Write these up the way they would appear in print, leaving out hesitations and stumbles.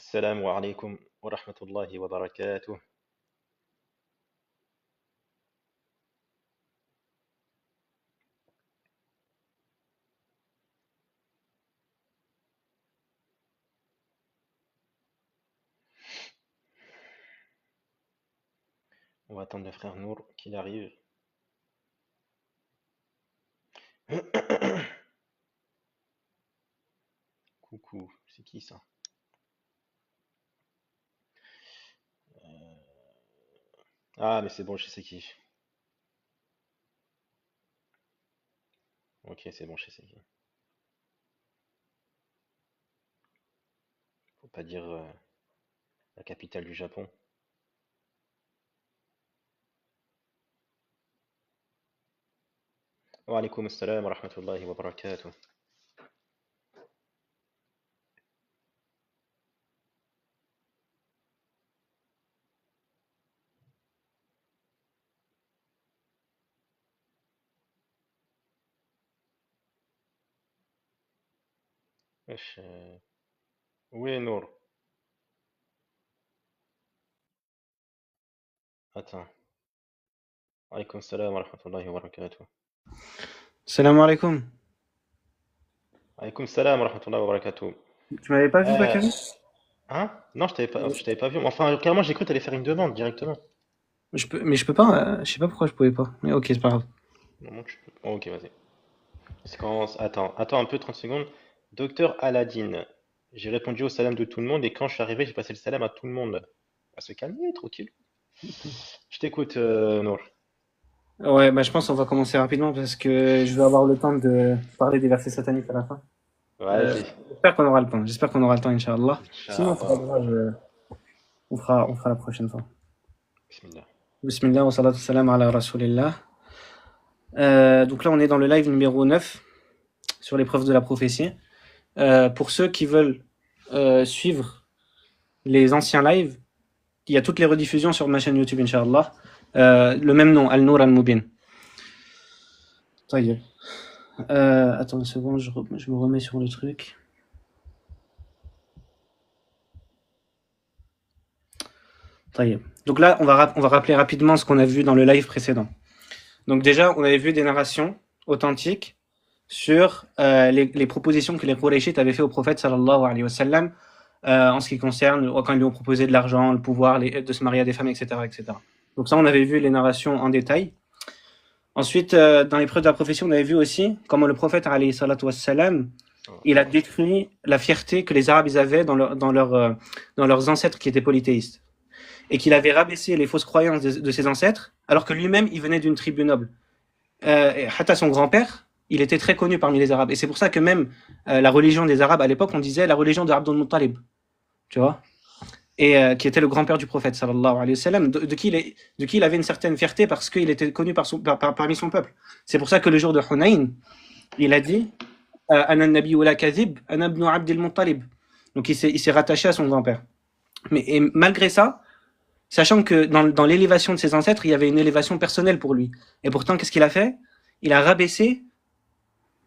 السلام عليكم ورحمة الله وبركاته. On va attendre le frère Nour qu'il arrive. Coucou, c'est qui ça? Ah, mais c'est bon, je sais c'est qui. Ok, c'est bon, je sais c'est qui. Faut pas dire la capitale du Japon. Wa alaykoum assalam wa rahmatullahi wa barakatuh. Wesh, où est Nour? Attends. Alaykoum assalam wa rahmatullahi wa barakatuh. Salam alaikum. Alaykoum assalam wa rahmatullahi wa barakatuh. Tu m'avais pas vu, Euh, Bakary? hein? Non, je t'avais pas vu. Enfin, clairement, j'ai cru que t'allais faire une demande directement. Mais je peux pas, je sais pas pourquoi je pouvais pas. Mais ok, c'est pas grave. Non, oh, ok, vas-y. Attends un peu, 30 secondes. Docteur Aladdin, j'ai répondu au salam de tout le monde et quand je suis arrivé, j'ai passé le salam à tout le monde. À se calmer, tranquille. Je t'écoute, Nour. Ouais, bah je pense qu'on va commencer rapidement parce que je vais avoir le temps de parler des versets sataniques à la fin. Vas-y. J'espère qu'on aura le temps. J'espère qu'on aura le temps, Inch'Allah. Sinon, c'est pas Inch'Allah. grave, on fera la prochaine fois. Bismillah. Bismillah wa salatu salam ala rasulillah. Donc là, on est dans le live numéro 9 sur l'épreuve de la prophétie. Pour ceux qui veulent suivre les anciens lives, il y a toutes les rediffusions sur ma chaîne YouTube, Inch'Allah. Le même nom, Al-Nour Al-Mubin. طيب. Attends une seconde, je me remets sur le truc. طيب. Donc là, on va rappeler rapidement ce qu'on a vu dans le live précédent. Donc déjà, on avait vu des narrations authentiques sur les propositions que les Qurayshites avaient fait au prophète sallallahu alayhi wa sallam en ce qui concerne quand ils lui ont proposé de l'argent, le pouvoir, de se marier à des femmes, etc., etc. Donc ça, on avait vu les narrations en détail. Ensuite, dans l'épreuve de la prophétie, on avait vu aussi comment le prophète alayhi salatu wassalam, il a décrit la fierté que les Arabes ils avaient dans leurs ancêtres qui étaient polythéistes. Et qu'il avait rabaissé les fausses croyances de ses ancêtres, alors que lui-même, il venait d'une tribu noble. Hatta son grand-père, il était très connu parmi les Arabes. Et c'est pour ça que même la religion des Arabes, à l'époque, on disait la religion de Abdul Muttalib. Tu vois, et qui était le grand-père du prophète sallallahu alayhi wa sallam, de qui il avait une certaine fierté parce qu'il était connu parmi son peuple. C'est pour ça que le jour de Hunayn, il a dit Ana nabi wa la kadhib, ana ibn Abdil Muttalib. Donc il s'est rattaché à son grand-père. Et malgré ça, sachant que dans l'élévation de ses ancêtres, il y avait une élévation personnelle pour lui. Et pourtant, qu'est-ce qu'il a fait? Il a rabaissé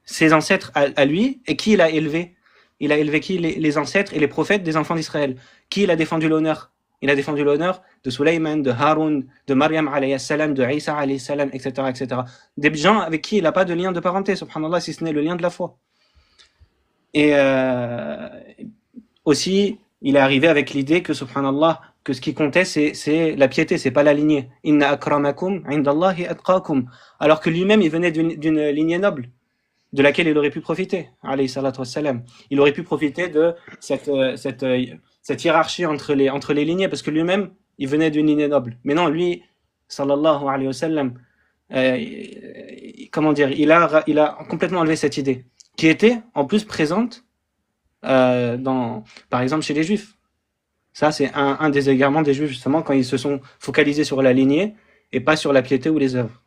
ses ancêtres à lui, et qui il a élevé? Il a élevé qui? Les ancêtres et les prophètes des enfants d'Israël. Qui il a défendu l'honneur? Il a défendu l'honneur de Sulayman, de Haroun, de Maryam alayhi salam, de Isa alayhi salam, etc., etc. Des gens avec qui il n'a pas de lien de parenté, subhanallah, si ce n'est le lien de la foi. Et aussi, il est arrivé avec l'idée que, subhanallah, que ce qui comptait, c'est la piété, c'est pas la lignée. Inna akramakum indallahi atqakum. Alors que lui-même, il venait d'une lignée noble, de laquelle il aurait pu profiter, alayhi salatu wassalam. Il aurait pu profiter de cette hiérarchie entre les lignées, parce que lui-même, il venait d'une lignée noble. Mais non, lui, sallallahu alayhi wa sallam, comment dire, il a complètement enlevé cette idée, qui était en plus présente par exemple chez les Juifs. Ça, c'est un des égarements des Juifs, justement, quand ils se sont focalisés sur la lignée et pas sur la piété ou les œuvres.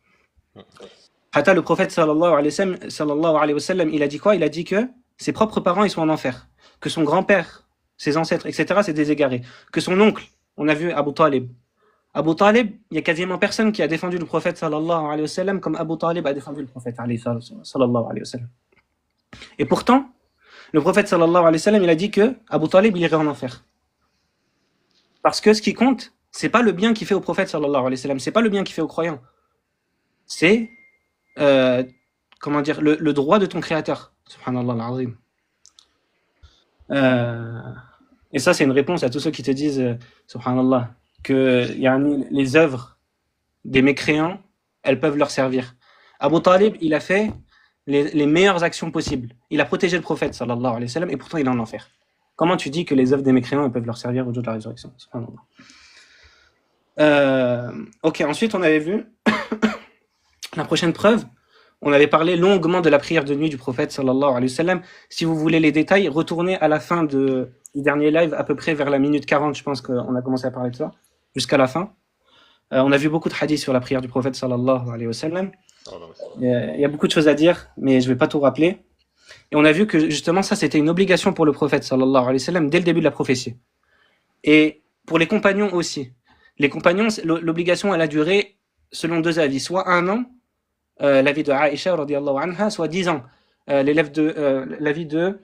Hatta le prophète sallallahu alayhi wa sallam, il a dit quoi? Il a dit que ses propres parents, ils sont en enfer. Que son grand-père, ses ancêtres, etc., c'est des égarés. Que son oncle, on a vu Abu Talib. Abu Talib, il y a quasiment personne qui a défendu le prophète sallallahu alayhi wa sallam comme Abu Talib a défendu le prophète sallallahu alayhi wa sallam. Et pourtant, le prophète sallallahu alayhi wa sallam, il a dit que Abu Talib, il irait en enfer. Parce que ce qui compte, c'est pas le bien qu'il fait au prophète sallallahu alayhi wa sallam, c'est pas le bien qu'il fait aux croyants. C'est, euh, comment dire, le droit de ton créateur. Subhanallah al-azim. Euh, et ça, c'est une réponse à tous ceux qui te disent, subhanallah, que yani, les œuvres des mécréants, elles peuvent leur servir. Abu Talib, il a fait les meilleures actions possibles. Il a protégé le prophète, sallallahu alayhi wa sallam, et pourtant il est en enfer. Comment tu dis que les œuvres des mécréants, elles peuvent leur servir au jour de la résurrection? Subhanallah. Ok, ensuite on avait vu la prochaine preuve. On avait parlé longuement de la prière de nuit du prophète, sallallahu alayhi wa sallam. Si vous voulez les détails, retournez à la fin du dernier live, à peu près vers la minute 40, je pense qu'on a commencé à parler de ça, jusqu'à la fin. On a vu beaucoup de hadiths sur la prière du prophète, sallallahu alayhi wa sallam. Il y a beaucoup de choses à dire, mais je vais pas tout rappeler. Et on a vu que justement ça, c'était une obligation pour le prophète, sallallahu alayhi wa sallam, dès le début de la prophétie. Et pour les compagnons aussi. Les compagnons, l'obligation, elle a duré selon deux avis. Soit un an, l'avis de Aïcha, radiyallahu anha, soit 10 ans. L'avis de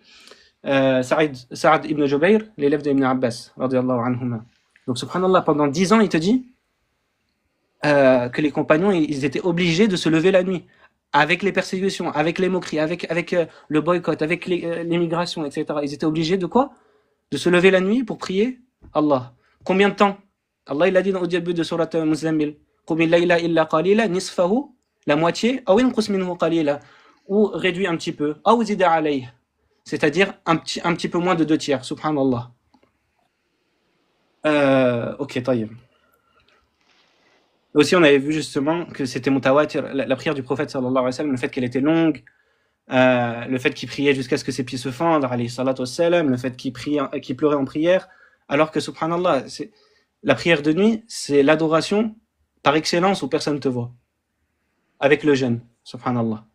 Sa'ad ibn Jubayr, l'élève de Ibn Abbas, radiyallahu anhuma. Donc, subhanallah, pendant 10 ans, il te dit que les compagnons, ils étaient obligés de se lever la nuit, avec les persécutions, avec les moqueries, avec le boycott, avec l'immigration, etc. Ils étaient obligés de quoi? De se lever la nuit pour prier Allah. Combien de temps? Allah, il a dit au début de surat Muzammil, Qumil layla illa qalila nisfahu, la moitié, aw inqus minhu qalila, ou réduit un petit peu, aw zida alayh, c'est-à-dire un petit peu moins de 2/3, subhanallah. Ok, taïb. Aussi, on avait vu justement que c'était mutawatir, la prière du prophète sallallahu alayhi wa sallam, le fait qu'elle était longue, le fait qu'il priait jusqu'à ce que ses pieds se fendent, alayhi salatu wassalam, le fait qu'il pleurait en prière, alors que subhanallah, la prière de nuit, c'est l'adoration par excellence où personne ne te voit. Avec le jeûne, subhanallah.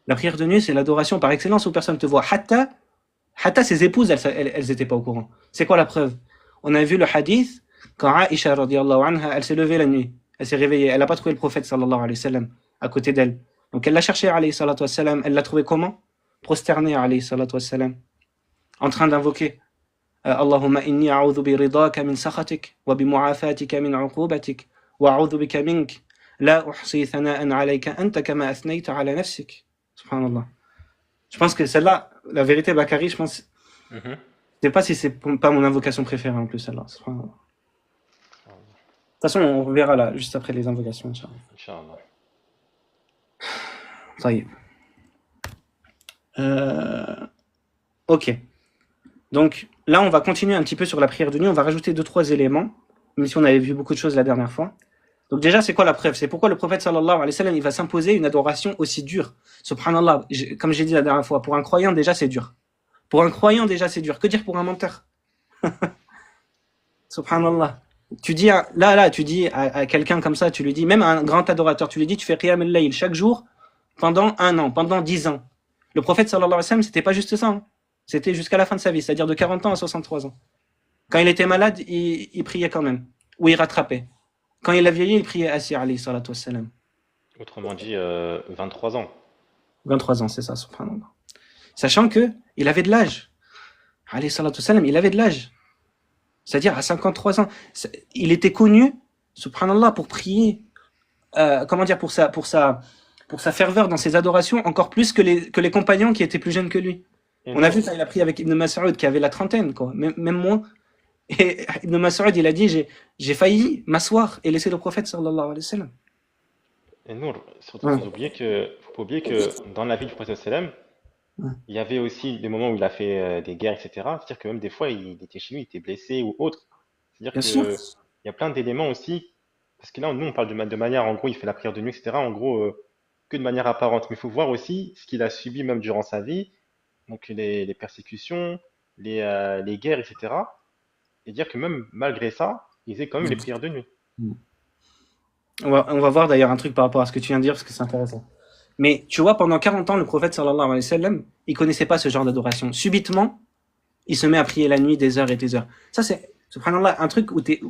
La prière de nuit, c'est l'adoration par excellence où personne ne te voit. Hatta ses épouses, elles étaient pas au courant. C'est quoi la preuve? On a vu le hadith, quand Aïcha, radiyallahu anha, elle s'est levée la nuit. Elle s'est réveillée. Elle n'a pas trouvé le prophète, sallallahu alayhi wa sallam, à côté d'elle. Donc elle l'a cherché, alayhi salatu wa sallam. Elle l'a trouvé comment? Prosterné, alayhi salatu wa sallam. En train d'invoquer. Allahumma inni a'udhu bi ridaka min sakhatik, wa bi mu'afatika min uqubatik, wa a'udhu bika mink. La uhsi thana'an alayka anta kama athnayta ala nafsik. Subhanallah. Je pense que celle-là, la vérité, Bakari, je pense, je sais pas si c'est pas mon invocation préférée en plus, celle-là. Subhanallah. De toute façon, on verra là, juste après les invocations, Inch'Allah. Ça y est. Ok. Donc, là, on va continuer un petit peu sur la prière de nuit. On va rajouter 2-3 éléments, même si on avait vu beaucoup de choses la dernière fois. Donc déjà, c'est quoi la preuve? C'est pourquoi le prophète sallallahu alayhi wa sallam, il va s'imposer une adoration aussi dure. Subhanallah, comme j'ai dit la dernière fois, pour un croyant, déjà, c'est dur. Pour un croyant, déjà, c'est dur. Que dire pour un menteur? Subhanallah. Tu dis, tu dis à quelqu'un comme ça, tu lui dis, même à un grand adorateur, tu lui dis, tu fais Qiyam al-Layl chaque jour, pendant 1 an, pendant 10 ans. Le prophète sallallahu alayhi wa sallam, c'était pas juste ça. Hein. C'était jusqu'à la fin de sa vie, c'est-à-dire de 40 ans à 63 ans. Quand il était malade, il priait quand même. Ou il rattrapait. Quand il a vieilli, il priait assis, alayhi salatu wassalam. Autrement dit, 23 ans. 23 ans, c'est ça, subhanallah. Sachant que il avait de l'âge. Alayhi salatu wassalam, il avait de l'âge. C'est-à-dire à 53 ans. Il était connu, subhanallah, pour prier, pour sa ferveur dans ses adorations, encore plus que les compagnons qui étaient plus jeunes que lui. On a vu ça, il a prié avec Ibn Mas'ud qui avait la trentaine, quoi, même moins. Et Ibn Mas'ud, il a dit, j'ai failli m'asseoir et laisser le prophète sallallahu alayhi wa sallam. Et Nour, surtout, faut pas oublier que dans la vie du prophète sallam, il y avait aussi des moments où il a fait des guerres, etc. C'est-à-dire que même des fois, il était chez lui, il était blessé ou autre. C'est-à-dire qu'il y a plein d'éléments aussi. Parce que là, nous, on parle de manière, en gros, il fait la prière de nuit, etc. En gros, que de manière apparente. Mais il faut voir aussi ce qu'il a subi même durant sa vie. Donc les persécutions, les guerres, etc. Et dire que même malgré ça, il faisait quand même les prières de nuit. On va voir d'ailleurs un truc par rapport à ce que tu viens de dire, parce que c'est intéressant. Mais tu vois, pendant 40 ans, le prophète sallallahu alayhi wa sallam, il connaissait pas ce genre d'adoration. Subitement, il se met à prier la nuit des heures et des heures. Ça, c'est, subhanallah, un truc où t'es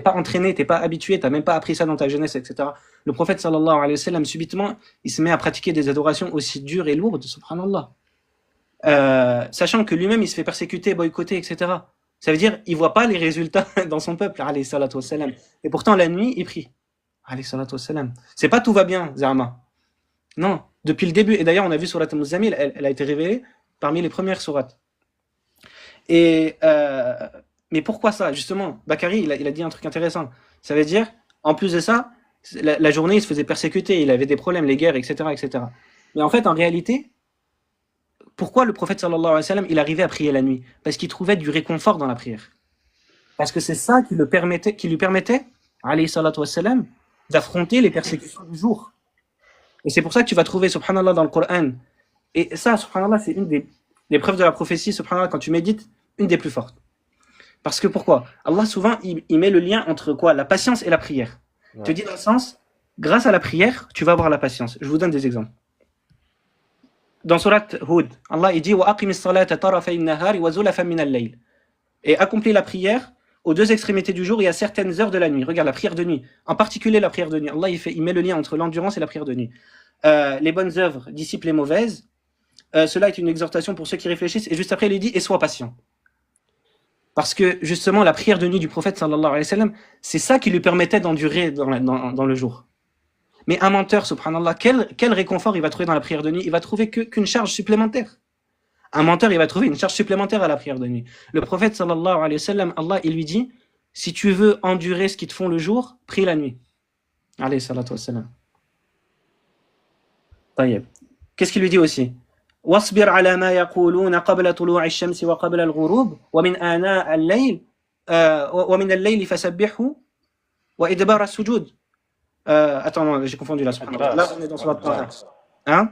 pas entraîné, t'es pas habitué, t'as même pas appris ça dans ta jeunesse, etc. Le prophète sallallahu alayhi wa sallam, subitement, il se met à pratiquer des adorations aussi dures et lourdes, subhanallah. Sachant que lui-même, il se fait persécuter, boycotter, etc. Ça veut dire, il voit pas les résultats dans son peuple, alayhi salatu wassalam. Et pourtant, la nuit, il prie, alayhi salatu wassalam. C'est pas tout va bien, Zama. Non, depuis le début. Et d'ailleurs, on a vu Surat Al-Muzammil, elle a été révélée parmi les premières sourates. Et, mais pourquoi ça? Justement, Bakari, il a dit un truc intéressant. Ça veut dire, en plus de ça, la journée, il se faisait persécuter, il avait des problèmes, les guerres, etc., etc. Mais en fait, en réalité, pourquoi le prophète sallallahu alayhi wa sallam, il arrivait à prier la nuit? Parce qu'il trouvait du réconfort dans la prière. Parce que c'est ça qui lui permettait, alayhi salatu wassalam, d'affronter les persécutions du jour. Et c'est pour ça que tu vas trouver, subhanallah, dans le Coran. Et ça, subhanallah, c'est une des preuves de la prophétie, subhanallah, quand tu médites, une des plus fortes. Parce que pourquoi? Allah, souvent, il met le lien entre quoi? La patience et la prière. Ouais. Tu dis dans le sens, grâce à la prière, tu vas avoir la patience. Je vous donne des exemples. Dans Surat Hud, Allah il dit wa aqimis salata tarafay an-nahari wa zulafan min al-layl. Et accomplis la prière aux deux extrémités du jour et à certaines heures de la nuit. Regarde la prière de nuit, en particulier la prière de nuit. Allah il met le lien entre l'endurance et la prière de nuit. Les bonnes œuvres dissipent les mauvaises. Cela est une exhortation pour ceux qui réfléchissent. Et juste après, il dit et sois patient. Parce que justement, la prière de nuit du prophète sallallahu alayhi wa sallam, c'est ça qui lui permettait d'endurer dans le jour. Mais un menteur, subhanallah, quel réconfort il va trouver dans la prière de nuit? Il va trouver qu'une charge supplémentaire. Un menteur, il va trouver une charge supplémentaire à la prière de nuit. Le prophète sallallahu alayhi wa sallam, Allah, il lui dit, si tu veux endurer ce qu'ils te font le jour, prie la nuit. Alayhi salatu wa sallam. Taïeb. Qu'est-ce qu'il lui dit aussi? واصبر على ما يقولون قبل طلوع الشمس وقبل الغروب ومن آناء الليل ومن الليل فسبحه وإدبار السجود. Attends, non, j'ai confondu là. Là, on est dans Surat Taha. Hein?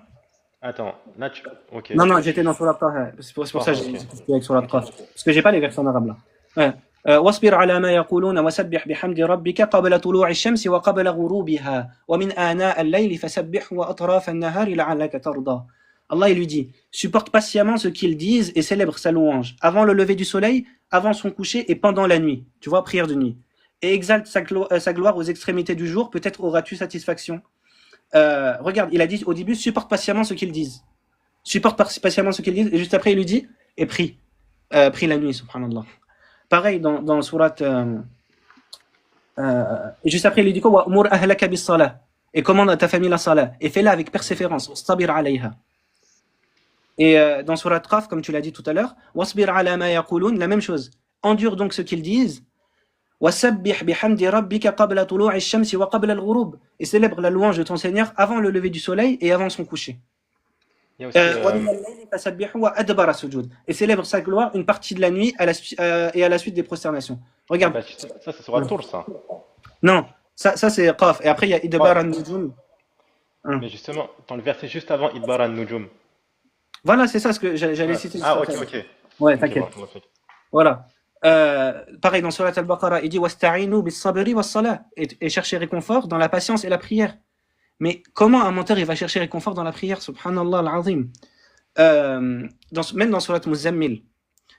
Attends, là tu. Ok. Non, j'étais dans Surat Taha. C'est pour ça que j'ai expliqué avec Surat Taha. Parce que j'ai pas les versets en arabe là. Ouais. واصبر على ما يقولون وسبح بحمد ربك قبل طلوع الشمس وقبل غروبها ومن آناء الليل فسبح وأطراف النهار لعلك ترضى. Allah il lui dit, supporte patiemment ce qu'ils disent et célèbre sa louange avant le lever du soleil, avant son coucher et pendant la nuit. Tu vois, prière de nuit. Et exalte sa gloire aux extrémités du jour, peut-être auras-tu satisfaction. Regarde, il a dit au début, supporte patiemment ce qu'ils disent. Supporte patiemment ce qu'ils disent, et juste après il lui dit, et prie. Prie la nuit, subhanallah. Pareil dans surat... et juste après il lui dit quoi? وَأْمُرْ أَهْلَكَ بِالصَّلَاةِ. Et commande à ta famille la salat. Et fais-la avec persévérance. وَاسْتَبِرْ عَلَيْهَا. Et dans Surat Qaf, comme tu l'as dit tout à l'heure, وَاصْبِرْ عَلَى مَا يَقُولُونَ, la même chose. Endure donc ce qu'ils disent. وَسَبِّحْ بِحَمْدِ رَبِّكَ قَبْلَ طُلُوعِ الشَّمْسِ وَقَبْلَ الْغُرُوبِ. Et célèbre la louange de ton Seigneur avant le lever du soleil et avant son coucher. Il y a aussi. وَمِنَ اللَّيْلِ فَسَبِّحْهُ وَأَدْبَرَ السُّجُودِ. Et célèbre sa gloire une partie de la nuit et à la suite des prosternations. Regarde. Bah, ça, c'est sur Tour, ça. Non, ça c'est Qaf. Et après il y a Idbar an-Nujum. Mais justement, dans le verset juste avant Idbar an-Nujum. Voilà, c'est ça ce que j'allais citer. Ah, ok. Ouais, t'inquiète. Voilà. Pareil, dans Surat Al-Baqarah, il dit وَاسْتَعِينُوا بِالصَّبْرِ وَالصَّلَاةِ, et chercher réconfort dans la patience et la prière. Mais comment un menteur il va chercher réconfort dans la prière? Subhanallah al-Azim. Même dans Surat Muzammil,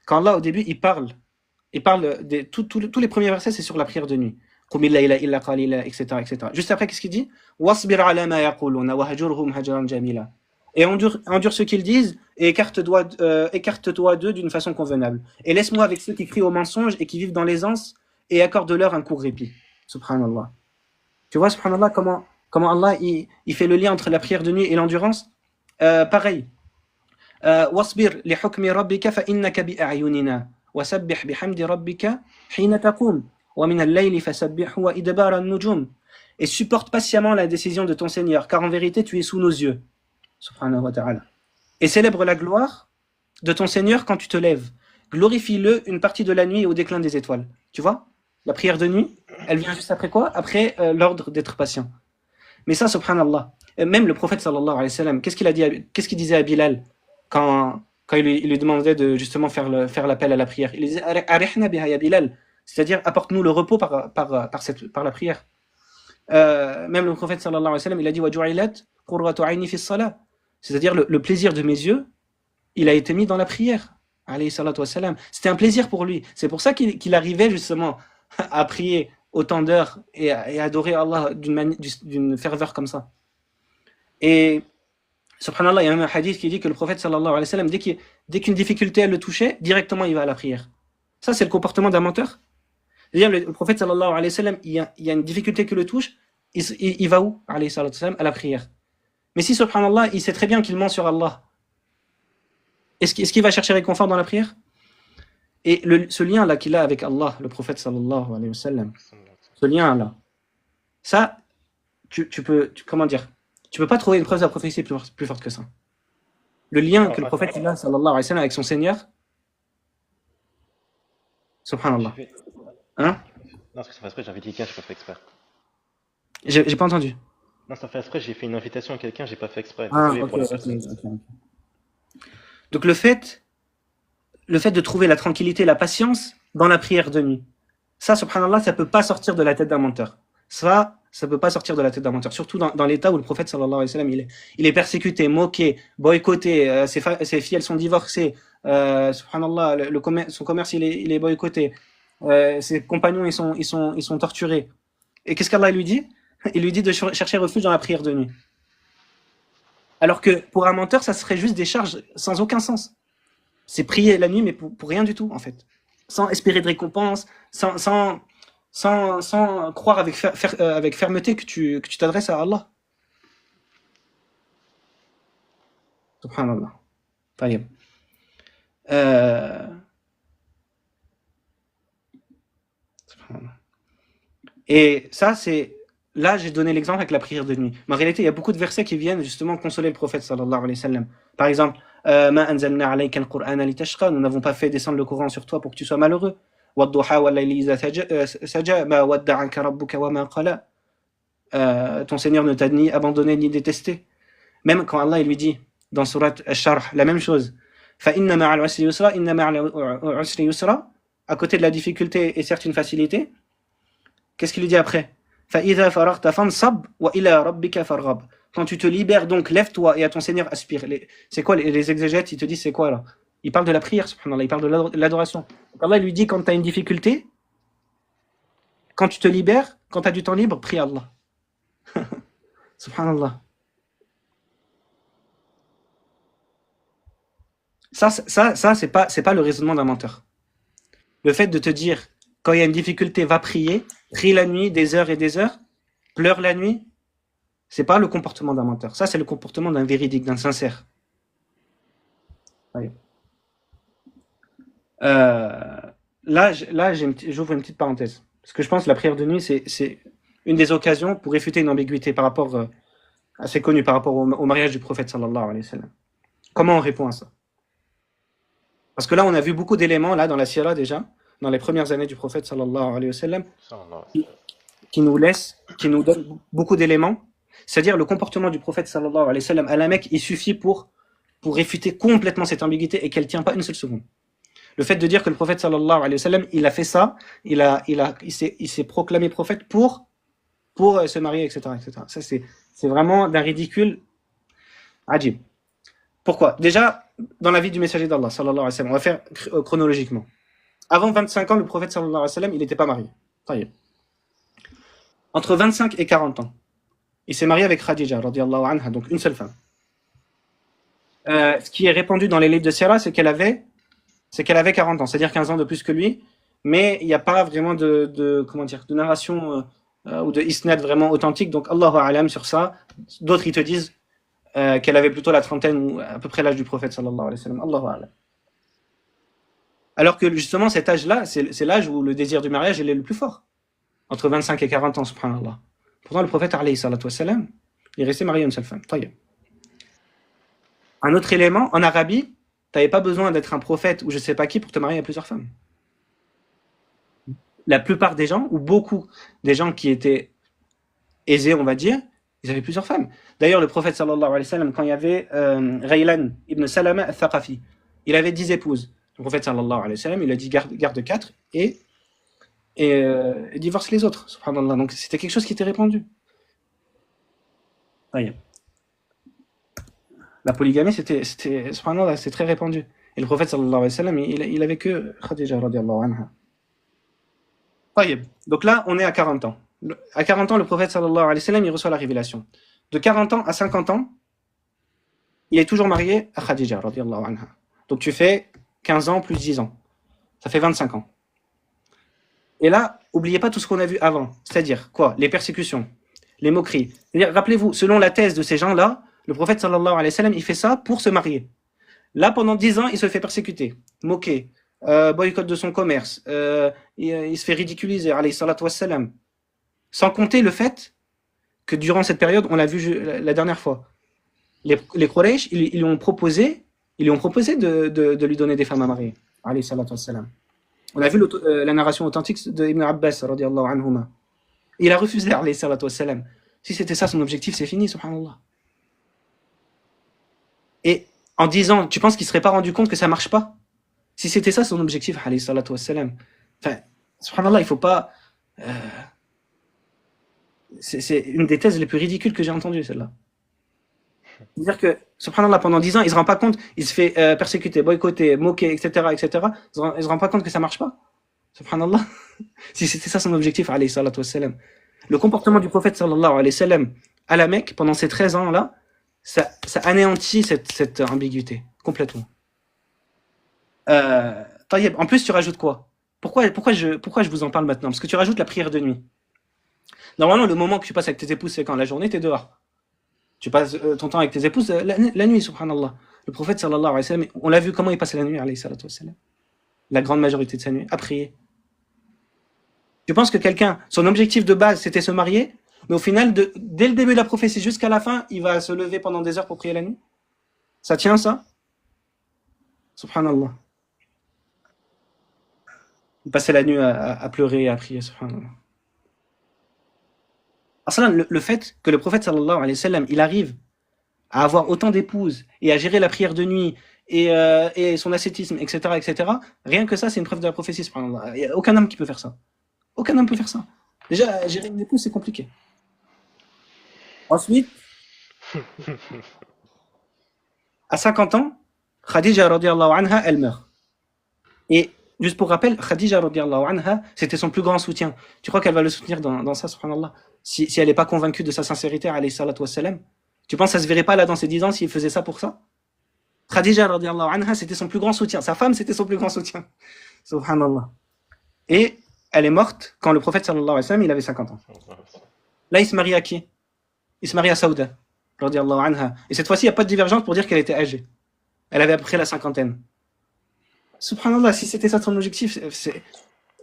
quand Allah au début il parle de tous les premiers versets, c'est sur la prière de nuit. قُمِ اللَّيْلَ إِلَّا قَلِيلًا, etc. Juste après, qu'est-ce qu'il dit? وَاصْبِرْ عَلَى مَا يَقُولُونَ وَهْجُرْهُمْ هَجْرًا جَمِيلًا. Et endure ce qu'ils disent et écarte-toi d'eux d'une façon convenable. Et laisse-moi avec ceux qui crient au mensonge et qui vivent dans l'aisance et accorde-leur un court répit. Subhanallah. Tu vois, subhanallah, comment Allah il fait le lien entre la prière de nuit et l'endurance. Pareil. وَاصْبِرْ لِحُكْمِ رَبِّكَ فَإِنَّكَ بِأَعْيُنِنَا وَسَبِّحْ بِحَمْدِ رَبِّكَ حِينَ تَقُومُ وَمِنَ اللَّيْلِ فَسَبِّحْهُ وَإِدْبَارَ النُّجُومِ. Et supporte patiemment la décision de ton Seigneur, car en vérité tu es sous nos yeux. Subhanahu wa ta'ala. Et célèbre la gloire de ton Seigneur quand tu te lèves. Glorifie-le une partie de la nuit et au déclin des étoiles. Tu vois? La prière de nuit, elle vient juste après quoi? Après l'ordre d'être patient. Mais ça, subhanallah. Même le prophète sallallahu alayhi wa sallam, qu'est-ce qu'il disait à Bilal quand il lui demandait de justement faire l'appel à la prière? Il disait Arihna biha ya Bilal. C'est-à-dire, apporte-nous le repos par la prière. Même le prophète sallallahu alayhi wa sallam, il a dit Waju'ilat qurratu ayni fi s-salah. C'est-à-dire, le plaisir de mes yeux, il a été mis dans la prière. Alayhi salatu wa salam. C'était un plaisir pour lui. C'est pour ça qu'il arrivait justement à prier autant d'heures et à adorer Allah d'une ferveur comme ça. Et subhanallah, il y a même un hadith qui dit que le prophète sallallahu alayhi wa sallam, dès qu'une difficulté elle le touchait, directement il va à la prière. Ça, c'est le comportement d'un menteur. C'est-à-dire, le prophète sallallahu alayhi wa sallam, il y a une difficulté qui le touche, il va où alayhi salatu wa sallam, à la prière. Mais si, subhanallah, il sait très bien qu'il ment sur Allah, est-ce qu'il va chercher réconfort dans la prière? Et ce lien-là qu'il a avec Allah, le prophète sallallahu alayhi wa sallam, ce lien-là, ça, comment dire, tu peux pas trouver une preuve de la prophétie plus forte que ça. Le lien que le prophète il a, sallallahu alayhi wa sallam, avec son Seigneur, subhanallah. Hein? Non, parce que ça fait exprès, j'ai invité quelqu'un, j'ai pas fait exprès. J'ai pas entendu. Non, ça fait exprès, j'ai fait une invitation à quelqu'un, j'ai pas fait exprès. Ah, Désolé pour la ok. personne. Donc le fait de trouver la tranquillité, la patience dans la prière de nuit, ça, subhanallah, ça peut pas sortir de la tête d'un menteur. Ça peut pas sortir de la tête d'un menteur. Surtout dans l'état où le prophète, sallallahu alayhi wa sallam, il est persécuté, moqué, boycotté, ses filles, elles sont divorcées, subhanallah, son commerce, il est boycotté, ses compagnons, ils sont torturés. Et qu'est-ce qu'Allah lui dit? Il lui dit de chercher refuge dans la prière de nuit. Alors que pour un menteur, ça serait juste des charges sans aucun sens. C'est prier la nuit, mais pour rien du tout, en fait. Sans espérer de récompense, sans croire avec fermeté que tu t'adresses à Allah. Subhanallah. Taïeb. Subhanallah. Et ça, là, j'ai donné l'exemple avec la prière de nuit. Mais en réalité, il y a beaucoup de versets qui viennent justement consoler le prophète, sallallahu alayhi wa sallam. Par exemple, Ma anzalna alayka al-Qur'ana litashqa, nous n'avons pas fait descendre le Coran sur toi pour que tu sois malheureux. Wadduha wal-layli idha saja, ma wadda'anka rabbuka wa ma qala. Ton Seigneur ne t'a ni abandonné ni détesté. Même quand Allah il lui dit dans surat Ash-Sharh la même chose. Fa inna ma'al usri yusra, inna ma'al usri yusra. À côté de la difficulté et certes une facilité. Qu'est-ce qu'il lui dit après? فَإِذَا فَرَغْتَ فَانْصَبْ وَإِلَى رَبِّكَ فَارْغَب. Quand tu te libères, donc lève-toi et à ton Seigneur aspire. C'est quoi les exégètes? Ils te disent c'est quoi là? Ils parlent de la prière, subhanallah, ils parlent de l'adoration. Donc Allah lui dit quand tu as une difficulté, quand tu te libères, quand tu as du temps libre, prie Allah. Subhanallah. Ça c'est pas le raisonnement d'un menteur. Le fait de te dire quand il y a une difficulté, va prier, prie la nuit des heures et des heures, pleure la nuit, c'est pas le comportement d'un menteur. Ça, c'est le comportement d'un véridique, d'un sincère. Là, j'ouvre une petite parenthèse. Parce que je pense que la prière de nuit, c'est une des occasions pour réfuter une ambiguïté par rapport, assez connue par rapport au mariage du prophète, sallallahu alayhi wa sallam. Comment on répond à ça? Parce que là, on a vu beaucoup d'éléments, là, dans la sira déjà, dans les premières années du prophète, sallallahu alayhi wa sallam, qui nous donne beaucoup d'éléments. C'est-à-dire, le comportement du prophète, sallallahu alayhi wa sallam, à la Mecque, il suffit pour réfuter complètement cette ambiguïté et qu'elle ne tient pas une seule seconde. Le fait de dire que le prophète, sallallahu alayhi wa sallam, il a fait ça, il s'est proclamé prophète pour se marier, etc., etc. Ça, c'est vraiment d'un ridicule ajib. Pourquoi? Déjà, dans la vie du messager d'Allah, sallallahu alayhi wa sallam, on va faire chronologiquement. Avant 25 ans, le prophète, sallallahu alayhi wa sallam, il n'était pas marié. Entre 25 et 40 ans, il s'est marié avec Khadija, radiyallahu anha, donc une seule femme. Ce qui est répandu dans les livres de Sira, c'est qu'elle avait 40 ans, c'est-à-dire 15 ans de plus que lui, mais il n'y a pas vraiment de narration ou de isnad vraiment authentique, donc Allahu a'lam sur ça. D'autres, ils te disent qu'elle avait plutôt la trentaine ou à peu près l'âge du prophète, sallallahu alayhi wa sallam. Allahu a'lam. Alors que justement, cet âge-là, c'est l'âge où le désir du mariage il est le plus fort. Entre 25 et 40 ans, subhanallah. Pourtant, le prophète, alayhi salatu wa sallam, il est resté marié à une seule femme. Taïeb. Un autre élément, en Arabie, tu n'avais pas besoin d'être un prophète ou je ne sais pas qui pour te marier à plusieurs femmes. La plupart des gens, ou beaucoup des gens qui étaient aisés, on va dire, ils avaient plusieurs femmes. D'ailleurs, le prophète, sallallahu alayhi wa sallam, quand il y avait Ghaylan ibn Salama al-Thaqafi, il avait 10 épouses. Le prophète, sallallahu alayhi wa sallam, il a dit garde 4 et divorce les autres, subhanallah. Donc c'était quelque chose qui était répandu. La polygamie, c'était subhanallah, c'est très répandu. Et le prophète, sallallahu alayhi wa sallam, il avait que Khadija, radiyallahu anha. Donc là, on est à 40 ans. À 40 ans, le prophète, sallallahu alayhi wa sallam, il reçoit la révélation. De 40 ans à 50 ans, il est toujours marié à Khadija, radiyallahu anha. Donc tu fais 15 ans plus 10 ans. Ça fait 25 ans. Et là, oubliez pas tout ce qu'on a vu avant. C'est-à-dire quoi? Les persécutions, les moqueries. C'est-à-dire, rappelez-vous, selon la thèse de ces gens-là, le prophète sallallahu alayhi wa sallam, il fait ça pour se marier. Là, pendant 10 ans, il se fait persécuter, moquer, boycott de son commerce, il se fait ridiculiser, alayhi salatu wassalam. Sans compter le fait que durant cette période, on l'a vu la dernière fois, les Quraysh, ils lui ont proposé de lui donner des femmes à marier, alayhi salatu wassalam. On a vu la narration authentique de Ibn Abbas, radiallahu anhuma. Il a refusé, alayhi salatu wassalam. Si c'était ça son objectif, c'est fini, subhanallah. Et en disant, tu penses qu'il ne serait pas rendu compte que ça ne marche pas? Si c'était ça son objectif, alayhi salatu wassalam. Enfin, subhanallah, il ne faut pas... c'est une des thèses les plus ridicules que j'ai entendues, celle-là. C'est-à-dire que, subhanallah, pendant 10 ans, il ne se rend pas compte, il se fait persécuter, boycotter, moquer, etc., etc. Il ne se rend pas compte que ça ne marche pas. Subhanallah. Si c'était ça son objectif, alayhi salatu wassalam. Le comportement du prophète, sallallahu alayhi wa sallam, à la Mecque, pendant ces 13 ans-là, ça anéantit cette ambiguïté, complètement. En plus, tu rajoutes quoi? Pourquoi je vous en parle maintenant? Parce que tu rajoutes la prière de nuit. Normalement, le moment que tu passes avec tes épouses, c'est quand? La journée, tu es dehors. Tu passes ton temps avec tes épouses la nuit, subhanallah. Le prophète, sallallahu alayhi wa sallam, on l'a vu comment il passait la nuit, alayhi salatu wassalam. La grande majorité de sa nuit, à prier. Tu penses que quelqu'un, son objectif de base, c'était se marier, mais au final, dès le début de la prophétie jusqu'à la fin, il va se lever pendant des heures pour prier la nuit? Ça tient, ça? Subhanallah. Il passait la nuit à pleurer et à prier, subhanallah. Le fait que le prophète, sallallahu alayhi wa sallam, il arrive à avoir autant d'épouses et à gérer la prière de nuit et son ascétisme, etc., etc., rien que ça, c'est une preuve de la prophétie, subhanallah. Il n'y a aucun homme qui peut faire ça. Aucun homme peut faire ça. Déjà, gérer une épouse, c'est compliqué. Ensuite, à 50 ans, Khadija radiallahu anha, elle meurt. Et juste pour rappel, Khadija radiallahu anha, c'était son plus grand soutien. Tu crois qu'elle va le soutenir dans ça, subhanallah? Si elle n'est pas convaincue de sa sincérité, alayhi salatu wassalam, tu penses que ça se verrait pas là dans ses 10 ans s'il faisait ça pour ça? Khadija radiallahu anha, c'était son plus grand soutien. Sa femme, c'était son plus grand soutien. Subhanallah. Et elle est morte quand le prophète sallallahu alayhi wa sallam, il avait 50 ans. Là, il se marie à qui? Il se marie à Saouda, radiallahu anha. Et cette fois-ci, il n'y a pas de divergence pour dire qu'elle était âgée. Elle avait à peu près la cinquantaine. Subhanallah, si c'était ça son objectif,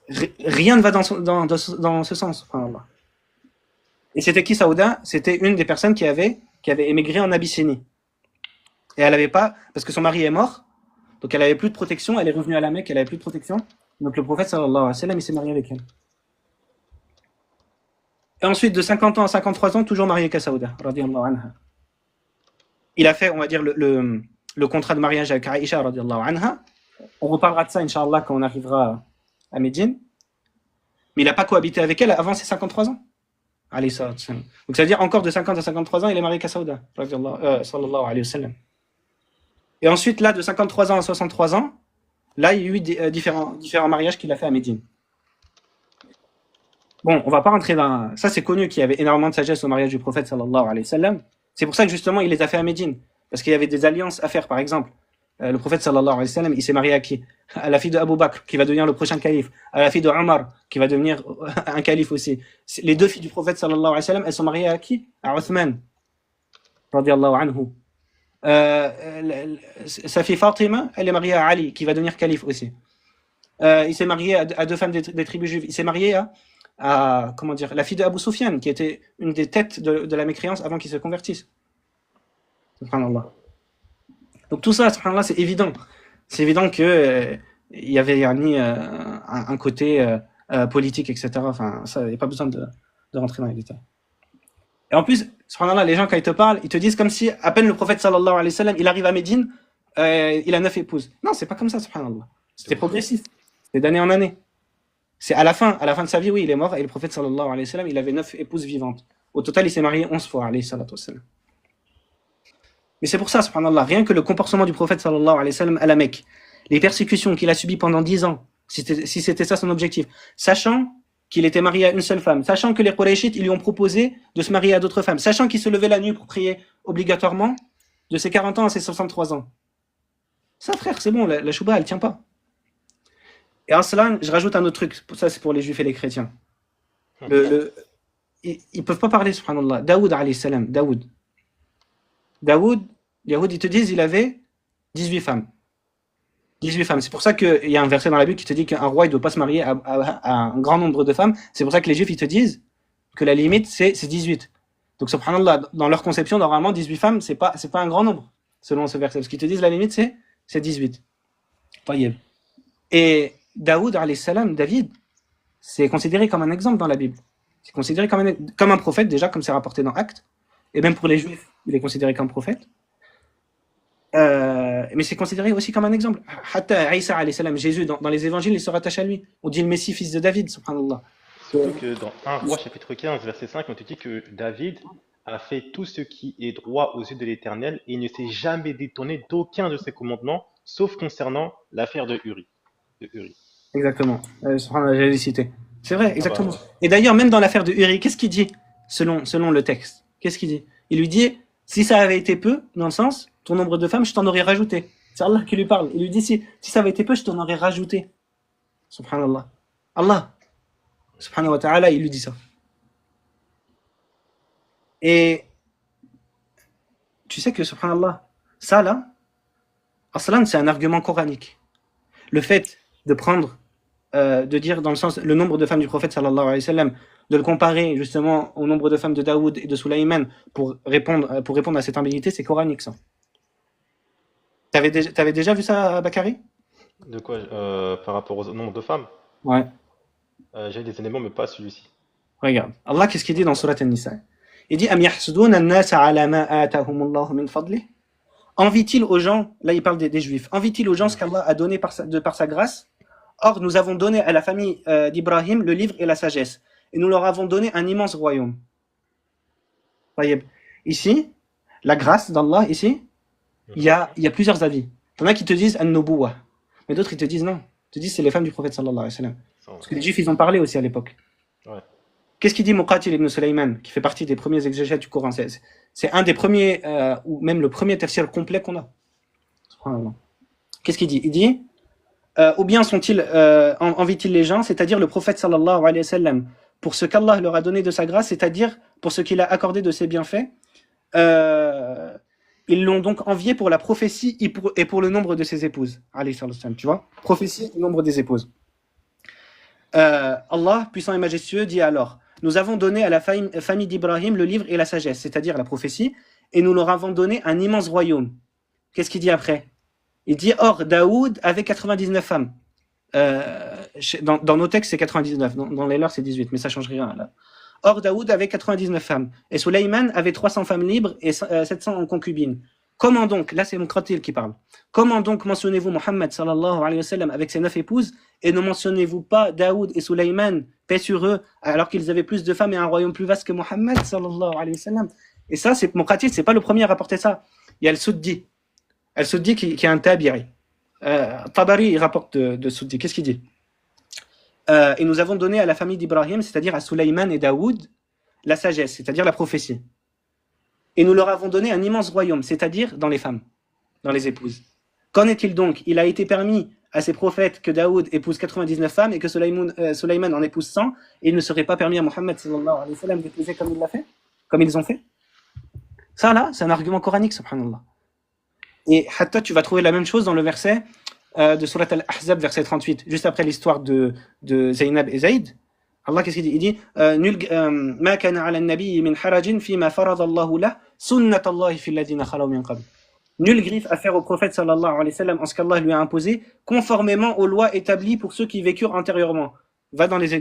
rien ne va dans ce sens, subhanallah. Et c'était qui Saouda? C'était une des personnes qui avait émigré en Abyssinie. Et elle n'avait pas, parce que son mari est mort, donc elle n'avait plus de protection, elle est revenue à la Mecque, elle n'avait plus de protection. Donc le prophète sallallahu alayhi wa sallam, il s'est marié avec elle. Et ensuite, de 50 ans à 53 ans, toujours marié qu'à Saouda, radiallahu anha. Il a fait, on va dire, le contrat de mariage avec Aïcha, radiallahu anha. On reparlera de ça, Inch'Allah, quand on arrivera à Médine. Mais il n'a pas cohabité avec elle avant ses 53 ans. Donc ça veut dire encore de 50 à 53 ans, il est marié qu'à Saouda, sallallahu alayhi wa sallam. Et ensuite, là, de 53 ans à 63 ans, là, il y a eu différents mariages qu'il a fait à Médine. Bon, on va pas rentrer dans... Ça, c'est connu qu'il y avait énormément de sagesse au mariage du prophète, sallallahu alayhi wa sallam. C'est pour ça que, justement, il les a fait à Médine. Parce qu'il y avait des alliances à faire, par exemple. Le prophète, sallallahu alayhi wa sallam, il s'est marié à qui? À la fille de Abu Bakr, qui va devenir le prochain calife. À la fille de Omar, qui va devenir un calife aussi. Les deux filles du prophète, sallallahu alayhi wa sallam, elles sont mariées à qui? À Uthman, radiallahu anhu. Sa fille Fatima, elle est mariée à Ali, qui va devenir calife aussi. Il s'est marié à deux femmes des tribus juives. Il s'est marié à comment dire, la fille de Abu Sufyan, qui était une des têtes de la mécréance avant qu'il se convertisse. Subhanallah. Donc tout ça, subhanallah, c'est évident. C'est évident que il y avait un côté politique, etc. Enfin, ça, il n'y a pas besoin de rentrer dans les détails. Et en plus, subhanallah, les gens, quand ils te parlent, ils te disent comme si, à peine le prophète, sallallahu alayhi wa sallam, il arrive à Médine, il a 9 épouses. Non, c'est pas comme ça, subhanallah. C'était progressif. C'était d'année en année. C'est à la fin de sa vie, oui, il est mort, et le prophète, sallallahu alayhi wa sallam, il avait 9 épouses vivantes. Au total, il s'est marié 11 fois, alayhi salatu wa sallam. Mais c'est pour ça, subhanallah, rien que le comportement du prophète, sallallahu alayhi wa sallam, à la Mecque, les persécutions qu'il a subies pendant 10 ans, si c'était ça son objectif, sachant qu'il était marié à une seule femme, sachant que les Qurayshites, ils lui ont proposé de se marier à d'autres femmes, sachant qu'il se levait la nuit pour prier obligatoirement, de ses 40 ans à ses 63 ans. Ça, frère, c'est bon, la chouba, elle tient pas. Et en cela, je rajoute un autre truc. Ça, c'est pour les juifs et les chrétiens. Le, ils peuvent pas parler, subhanallah. Daoud, alayhi salam. Daoud, les Yahoud, ils te disent, il avait 18 femmes. 18 femmes. C'est pour ça qu'il y a un verset dans la Bible qui te dit qu'un roi, il ne doit pas se marier à un grand nombre de femmes. C'est pour ça que les juifs, ils te disent que la limite, c'est 18. Donc, subhanallah, dans leur conception, normalement, 18 femmes, c'est pas un grand nombre, selon ce verset. Parce qu'ils te disent, la limite, c'est 18. Taïeb. Et Daoud, alayhi salam, David, c'est considéré comme un exemple dans la Bible. C'est considéré comme un prophète, déjà, comme c'est rapporté dans Actes. Et même pour les juifs, il est considéré comme prophète. Mais c'est considéré aussi comme un exemple. Hatta Isa alayhi salam, Jésus, dans les évangiles, il se rattache à lui. On dit le Messie, fils de David, subhanallah. Surtout que dans 1 Roi chapitre 15, verset 5, on te dit que David a fait tout ce qui est droit aux yeux de l'Éternel et il ne s'est jamais détourné d'aucun de ses commandements, sauf concernant l'affaire de Uri. Exactement. Subhanallah, j'allais citer. C'est vrai, Ah exactement. bah, Et d'ailleurs, même dans l'affaire de Uri, qu'est-ce qu'il dit selon le texte? Qu'est-ce qu'il dit? Il lui dit, si ça avait été peu, dans le sens, ton nombre de femmes, je t'en aurais rajouté. C'est Allah qui lui parle. Il lui dit, si ça avait été peu, je t'en aurais rajouté. Subhanallah. Allah, subhanahu wa ta'ala, il lui dit ça. Et tu sais que, subhanallah, ça là, aslan, c'est un argument coranique. Le fait de prendre, de dire dans le sens, le nombre de femmes du prophète sallallahu alayhi wa sallam, de le comparer justement au nombre de femmes de Daoud et de Sulaiman pour répondre à cette ambiguïté, c'est coranique ça. T'avais déjà vu ça, Bakary? de quoi par rapport au nombre de femmes? Ouais. J'ai des éléments, mais pas celui-ci. Regarde. Allah, qu'est-ce qu'il dit dans Surat An-Nisa? Il dit, Am yahsuduna an-nasa ala ma atahumullahu min fadlih? Envie-t-il aux gens, là il parle des juifs, envie-t-il aux gens ce qu'Allah a donné par sa grâce? Or, nous avons donné à la famille d'Ibrahim le livre et la sagesse. Et nous leur avons donné un immense royaume. Taïeb. Ici, la grâce d'Allah, ici, il y a plusieurs avis. Il y en a qui te disent An-Nubuwah. Mais d'autres, ils te disent non. Ils te disent c'est les femmes du prophète sallallahu alayhi wa sallam. Parce que les juifs, ils ont parlé aussi à l'époque. Ouais. Qu'est-ce qu'il dit Muqatil ibn Sulaiman, qui fait partie des premiers exégètes du Coran? C'est un des premiers, ou même le premier tafsir complet qu'on a. Subhanallah. Qu'est-ce qu'il dit? Il dit ou bien envient-il les gens, c'est-à-dire le prophète sallallahu alayhi wa sallam, pour ce qu'Allah leur a donné de sa grâce, c'est-à-dire pour ce qu'il a accordé de ses bienfaits, ils l'ont donc envié pour la prophétie et pour le nombre de ses épouses. Alayhi salam, tu vois? Prophétie et nombre des épouses. Allah, puissant et majestueux, dit alors, nous avons donné à la famille d'Ibrahim le livre et la sagesse, c'est-à-dire la prophétie, et nous leur avons donné un immense royaume. Qu'est-ce qu'il dit après? Il dit, or, Daoud avait 99 femmes. Dans nos textes, c'est 99. Dans les leurs, c'est 18, mais ça ne change rien. Là. Or, Daoud avait 99 femmes. Et Sulaiman avait 300 femmes libres et 700 en concubines. Comment donc, là c'est Muqatil qui parle, comment donc mentionnez-vous Muhammad sallallahu alayhi wa sallam avec ses 9 épouses et ne mentionnez-vous pas Daoud et Sulaiman, paix sur eux, alors qu'ils avaient plus de femmes et un royaume plus vaste que Muhammad sallallahu alayhi wa sallam? Et ça, Muqatil, c'est pas le premier à rapporter ça. Il y a le Suddi. Al-Suddi qui est un tabi'i. Tabari, il rapporte de Suddi. Qu'est-ce qu'il dit? Et nous avons donné à la famille d'Ibrahim, c'est-à-dire à Sulaiman et Daoud, la sagesse, c'est-à-dire la prophétie. Et nous leur avons donné un immense royaume, c'est-à-dire dans les femmes, dans les épouses. Qu'en est-il donc? Il a été permis à ces prophètes que Daoud épouse 99 femmes et que Sulaiman en épouse 100, et il ne serait pas permis à Mohammed sallallahu alayhi wa sallam d'épouser comme il l'a fait, comme ils ont fait. Ça là, c'est un argument coranique, subhanallah. Et hatta, tu vas trouver la même chose dans le verset de Surat Al-Ahzab, verset 38, juste après l'histoire de Zaynab et Zayd. Allah, qu'est-ce qu'il dit? Il dit Ma kana ala an-nabi min harajin fima farada Allahu lah sunnat Allah fi alladhina khalaw min qabl. Nul griffe à faire au prophète sallallahu alayhi wa sallam en ce qu'Allah lui a imposé, conformément aux lois établies pour ceux qui vécurent antérieurement. Va dans les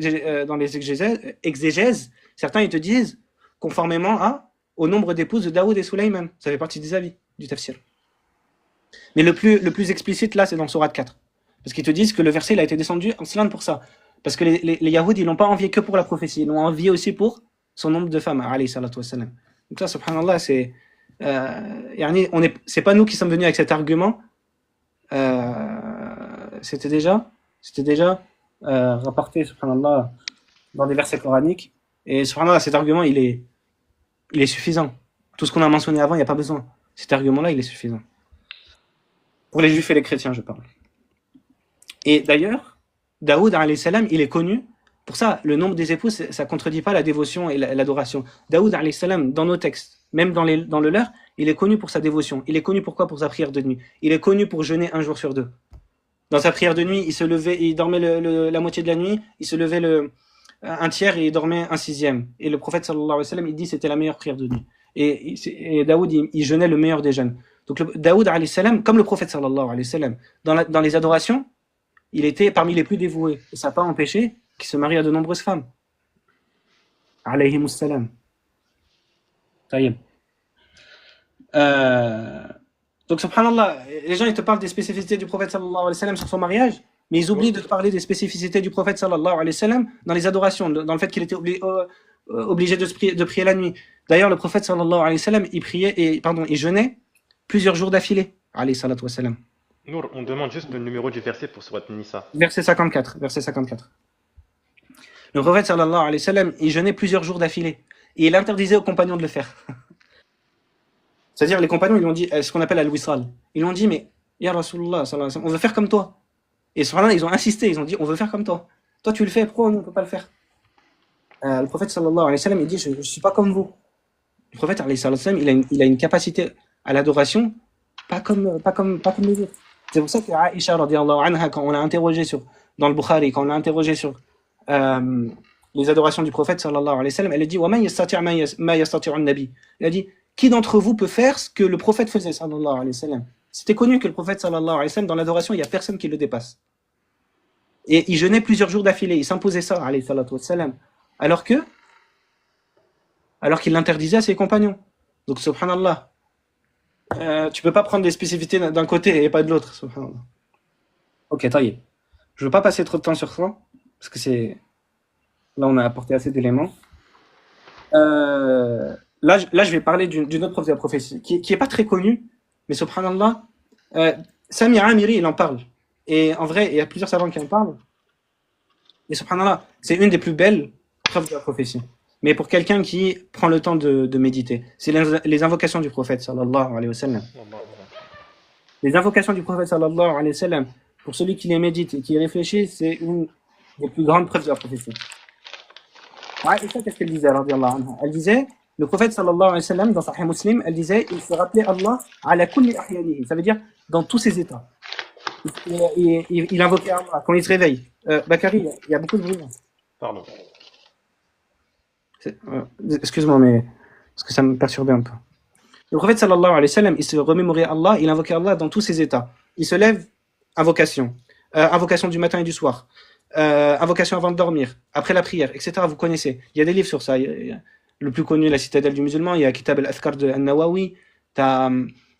exégèses, certains ils te disent conformément au nombre d'épouses de Daoud et Sulaiman. Ça fait partie des avis du tafsir. Mais le plus explicite là, c'est dans Sourate 4. Parce qu'ils te disent que le verset il a été descendu en cela pour ça. Parce que les Yahoud, ils l'ont pas envié que pour la prophétie, ils l'ont envié aussi pour son nombre de femmes, alayhi salatu wassalam. Donc ça, subhanallah, c'est pas nous qui sommes venus avec cet argument. C'était déjà rapporté, subhanallah, dans des versets coraniques. Et subhanallah, cet argument, il est suffisant. Tout ce qu'on a mentionné avant, il n'y a pas besoin. Cet argument-là, il est suffisant. Pour les juifs et les chrétiens, je parle. Et d'ailleurs, Daoud, alayhi salam, il est connu. Pour ça, le nombre des épouses, ça ne contredit pas la dévotion et l'adoration. Daoud, alayhi salam, dans nos textes, même dans le leur, il est connu pour sa dévotion. Il est connu pourquoi? Pour sa prière de nuit. Il est connu pour jeûner un jour sur deux. Dans sa prière de nuit, il se levait, il dormait la moitié de la nuit, il se levait un tiers et il dormait un sixième. Et le prophète sallallahu alayhi wa sallam, il dit c'était la meilleure prière de nuit. Et Daoud, il jeûnait le meilleur des jeûnes. Donc Daoud alayhi salam, comme le prophète sallallahu alayhi wa sallam, dans les adorations, il était parmi les plus dévoués. Et ça n'a pas empêché qu'il se marie à de nombreuses femmes. Alayhimus salam. Taïeb. Donc, subhanallah, les gens ils te parlent des spécificités du prophète sallallahu alayhi wa sallam sur son mariage, mais ils oublient de te parler des spécificités du prophète sallallahu alayhi wa sallam dans les adorations, dans le fait qu'il était obligé de prier la nuit. D'ailleurs, le prophète sallallahu alayhi wa sallam, il jeûnait plusieurs jours d'affilée, alayhi salatu wa sallam. Nour, on demande juste le numéro du verset pour Surat Nisa. Verset 54. Le prophète sallallahu alayhi wa sallam, il jeûnait plusieurs jours d'affilée. Et il interdisait aux compagnons de le faire. C'est-à-dire, les compagnons, ils lui ont dit ce qu'on appelle al-wisal. Ils lui ont dit, mais, ya Rasulullah, sallallahu alayhi wa sallam, on veut faire comme toi. Et subhanallah, ils ont insisté, ils ont dit, on veut faire comme toi. Toi, tu le fais, pourquoi nous, on ne peut pas le faire? Le prophète sallallahu alayhi wa sallam, il dit, je ne suis pas comme vous. Le prophète alayhi wa sallam, il a une capacité à l'adoration, pas comme les autres. C'est pour ça que Aïcha, radiyallahu anha, quand on l'a interrogé dans le Bukhari, quand on l'a interrogé sur les adorations du prophète sallallahu alayhi wa sallam, elle a dit wa man yastati' ma yastati'u an-nabi. Elle a dit qui d'entre vous peut faire ce que le prophète faisait sallallahu alayhi wa sallam? C'était connu que le prophète sallallahu alayhi wa sallam dans l'adoration, il y a personne qui le dépasse. Et il jeûnait plusieurs jours d'affilée, il s'imposait ça alayhi salatu wa sallam, alors qu'il l'interdisait à ses compagnons. Donc subhanallah, tu peux pas prendre des spécificités d'un côté et pas de l'autre, subhanallah. Ok, taïeb. Je veux pas passer trop de temps sur ça, parce que là on a apporté assez d'éléments. Là, je vais parler d'une autre preuve de la prophétie, qui est pas très connue, mais subhanallah, Sami Amiri, il en parle. Et en vrai, il y a plusieurs savants qui en parlent. Et subhanallah, c'est une des plus belles preuves de la prophétie. Mais pour quelqu'un qui prend le temps de méditer, c'est les invocations du prophète sallallahu alayhi wa sallam. Les invocations du prophète sallallahu alayhi wa sallam, pour celui qui les médite et qui y réfléchit, c'est une des plus grandes preuves de la prophétie. Aïcha, qu'est-ce qu'elle disait, radiyallahu anha? Elle disait, le prophète sallallahu alayhi wa sallam, dans Sahih Muslim, elle disait, il se rappelait Allah ala kulli ahyanihi. Ça veut dire, dans tous ses états. Il invoquait Allah quand il se réveille. Bakary, il y a beaucoup de bruit. Pardon. Excuse-moi, mais parce que ça me perturbait un peu. Le prophète sallallahu alayhi wa sallam, il se remémorait Allah, il invoquait Allah dans tous ses états. Il se lève, invocation. Invocation du matin et du soir. Invocation avant de dormir, après la prière, etc. Vous connaissez. Il y a des livres sur ça. Le plus connu, la citadelle du musulman, il y a Kitab al-Athkar de An-Nawawi, tu as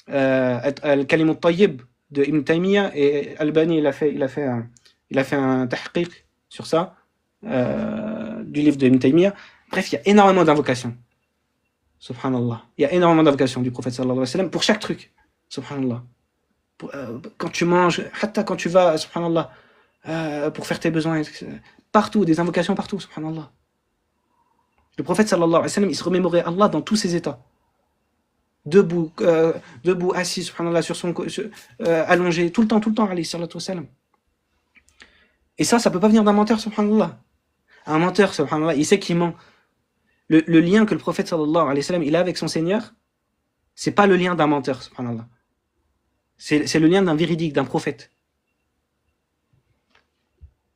Al-Kalim al-Tayyib de Ibn Taymiyyah, et Albani, il a fait un tahqiq sur ça, du livre de Ibn Taymiyyah. Bref, il y a énormément d'invocations. Subhanallah. Il y a énormément d'invocations du prophète sallallahu alayhi wa sallam pour chaque truc. Subhanallah. Quand tu manges, hatta quand tu vas, subhanallah, pour faire tes besoins, partout, des invocations partout, subhanallah. Le prophète sallallahu alayhi wa sallam, il se remémorait Allah dans tous ses états. Debout, assis, subhanallah, sur son allongé, tout le temps, alayhi salatu wa sallam. Et ça peut pas venir d'un menteur, subhanallah. Un menteur, subhanallah, il sait qu'il ment. Le lien que le prophète sallallahu alayhi wa sallam, il a avec son Seigneur, c'est pas le lien d'un menteur, subhanallah. C'est le lien d'un véridique, d'un prophète.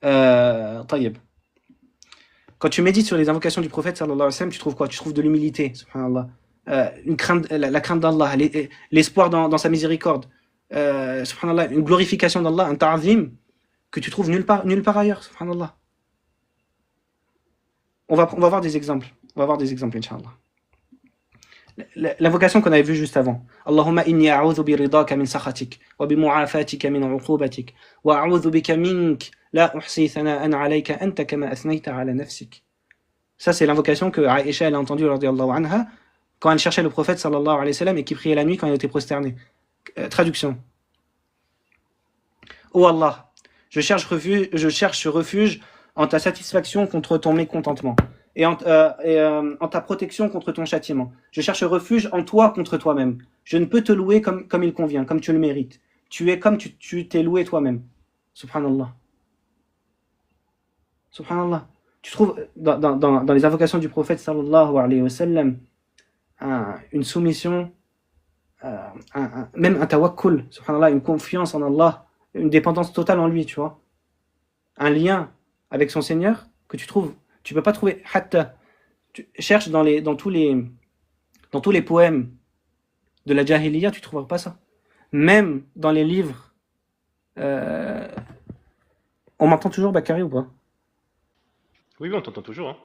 Taïeb. Quand tu médites sur les invocations du prophète sallallahu alayhi wa sallam, tu trouves quoi? Tu trouves de l'humilité, subhanallah. La crainte d'Allah, l'espoir dans sa miséricorde, subhanallah, une glorification d'Allah, un ta'zim que tu trouves nulle part ailleurs, subhanallah. On va voir des exemples. Inch'Allah. L'invocation qu'on avait vue juste avant. Allahumma inni a'udhu bi ridaka min sakhatik wa bi mu'afatika min 'uqubatik wa a'udhu bika mink la uhsi thana'an 'alayka anta kama athnayta 'ala nafsik. Ça c'est l'invocation que Aïcha elle a entendue radiyallahu anha quand elle cherchait le prophète sallallahu alayhi wa sallam et qui priait la nuit quand il était prosterné. Traduction. Oh Allah, je cherche refuge en ta satisfaction contre ton mécontentement et en ta protection contre ton châtiment. Je cherche refuge en toi contre toi-même. Je ne peux te louer comme il convient, comme tu le mérites. Tu es comme tu t'es loué toi-même. Subhanallah. Subhanallah. Tu trouves dans les invocations du prophète sallallahu alayhi wa sallam une soumission, même un tawakkul, subhanallah, une confiance en Allah, une dépendance totale en lui, tu vois. Un lien avec son Seigneur que tu peux pas trouver. Hatta, tu cherches dans tous les poèmes de la Jahiliya, tu trouveras pas ça. Même dans les livres, euh, on m'entend toujours Bakary ou pas? Oui, oui, on t'entend toujours, hein.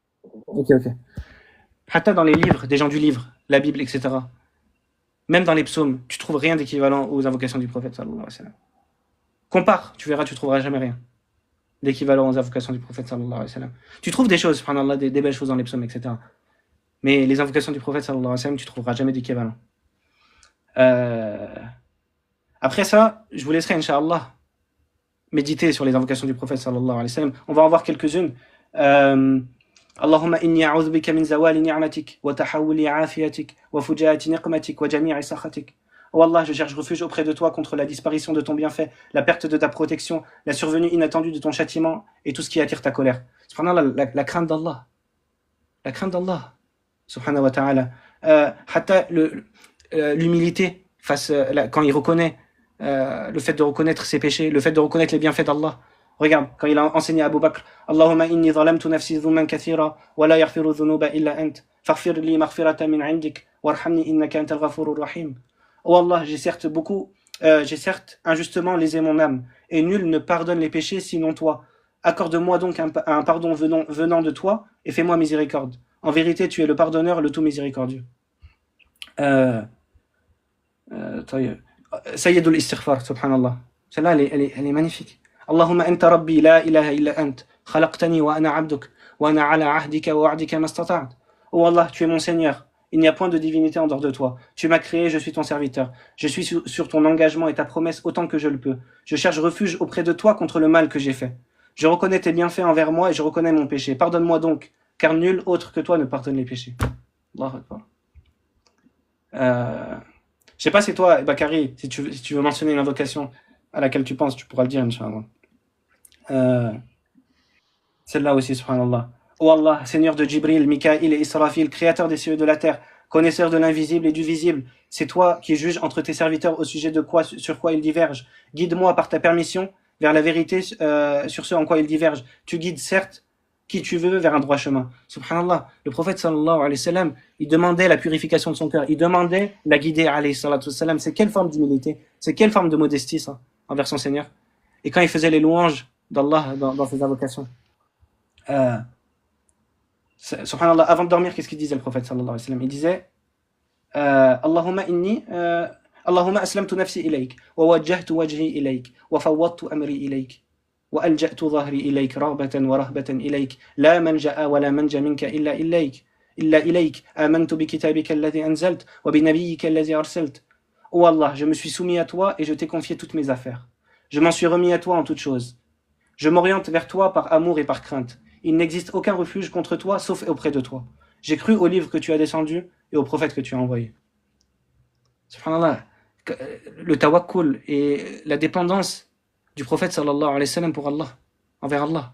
Ok, ok. Hatta dans les livres, des gens du livre, la Bible, etc. Même dans les psaumes, tu trouves rien d'équivalent aux invocations du prophète sallallahu alayhi wa sallam. Compare, tu verras, tu trouveras jamais rien d'équivalent aux invocations du prophète sallallahu alayhi wa sallam. Tu trouves des choses, subhanallah, des belles choses dans les psaumes, etc. Mais les invocations du prophète sallallahu alayhi wa sallam, tu trouveras jamais d'équivalent. Euh, Après ça, je vous laisserai, Inch'Allah, méditer sur les invocations du prophète sallallahu alayhi wa sallam. On va en voir quelques-unes. اللهم إني أعوذ بك من زوال نعمتك وتحول عافيتك وفجاءة نقمتك وجميع سخطك. Oh Allah, je cherche refuge auprès de toi contre la disparition de ton bienfait, la perte de ta protection, la survenue inattendue de ton châtiment et tout ce qui attire ta colère. Subhanallah, la crainte d'Allah. La crainte d'Allah. Subhanahu wa ta'ala. Hatta l'humilité face, quand il reconnaît le fait de reconnaître ses péchés, le fait de reconnaître les bienfaits d'Allah. Regarde, quand il a enseigné à Abu Bakr, Allahumma inni zalamtu nafsi dhulman kathira, wa la yaghfiru dhunuba illa ant, faghfir li maghfiratan min indik, warhamni innaka antal ghafurur rahim. Oh Allah, j'ai certes injustement lésé mon âme, et nul ne pardonne les péchés sinon toi. Accorde-moi donc un pardon venant de toi, et fais-moi miséricorde. En vérité, tu es le pardonneur, le tout miséricordieux. Sayyidul istighfar, subhanallah. Celle-là, elle est magnifique. اللهم أنت ربي لا إله إلا أنت خلقتني وأنا عبدك وأنا على عهدك ووعدك ما استطعت. Oh Allah, tu es mon Seigneur. Il n'y a point de divinité en dehors de toi. Tu m'as créé, je suis ton serviteur. Je suis sur ton engagement et ta promesse autant que je le peux. Je cherche refuge auprès de toi contre le mal que j'ai fait. Je reconnais tes bienfaits envers moi et je reconnais mon péché. Pardonne-moi donc, car nul autre que toi ne pardonne les péchés. Allahu Akbar. Je sais pas si toi, Bakary, si tu veux mentionner une invocation à laquelle tu penses, tu pourras le dire, Inch'Allah. Celle-là aussi, subhanallah. Oh Allah, Seigneur de Jibril, Mikaïl et Israfil, créateur des cieux et de la terre, connaisseur de l'invisible et du visible, c'est toi qui juges entre tes serviteurs au sujet de quoi, sur quoi ils divergent. Guide-moi par ta permission vers la vérité sur ce en quoi ils divergent. Tu guides certes qui tu veux vers un droit chemin. Subhanallah, le prophète sallallahu alayhi wa sallam, il demandait la purification de son cœur, il demandait la guider alayhi salatu wa sallam. C'est quelle forme d'humilité, c'est quelle forme de modestie ça, envers son Seigneur. Et quand il faisait les louanges d'Allah dans ses invocations. Subhanallah, avant de dormir, qu'est-ce qu'il disait le prophète sallallahu alayhi wa sallam? Il disait Allahumma inni Allahumma aslamtu nafsi ilayk wa wajjahtu wajhi ilayk wa fawwadtu amri ilayk wa alja'tu dhahri ilayk raghbatan wa rahbatan ilayk la manja'a wa la manja minka illa ilayk amantu bi kitabika alladhi anzalt wa bi nabiyyika alladhi arsalt. Oh Allah, je me suis soumis à toi et je t'ai confié toutes mes affaires. Je m'en suis remis à toi en toutes choses. Je m'oriente vers toi par amour et par crainte. Il n'existe aucun refuge contre toi sauf auprès de toi. J'ai cru au livre que tu as descendu et au prophète que tu as envoyé. Subhanallah, le tawakkul et la dépendance du prophète sallallahu alayhi wa sallam pour Allah, envers Allah.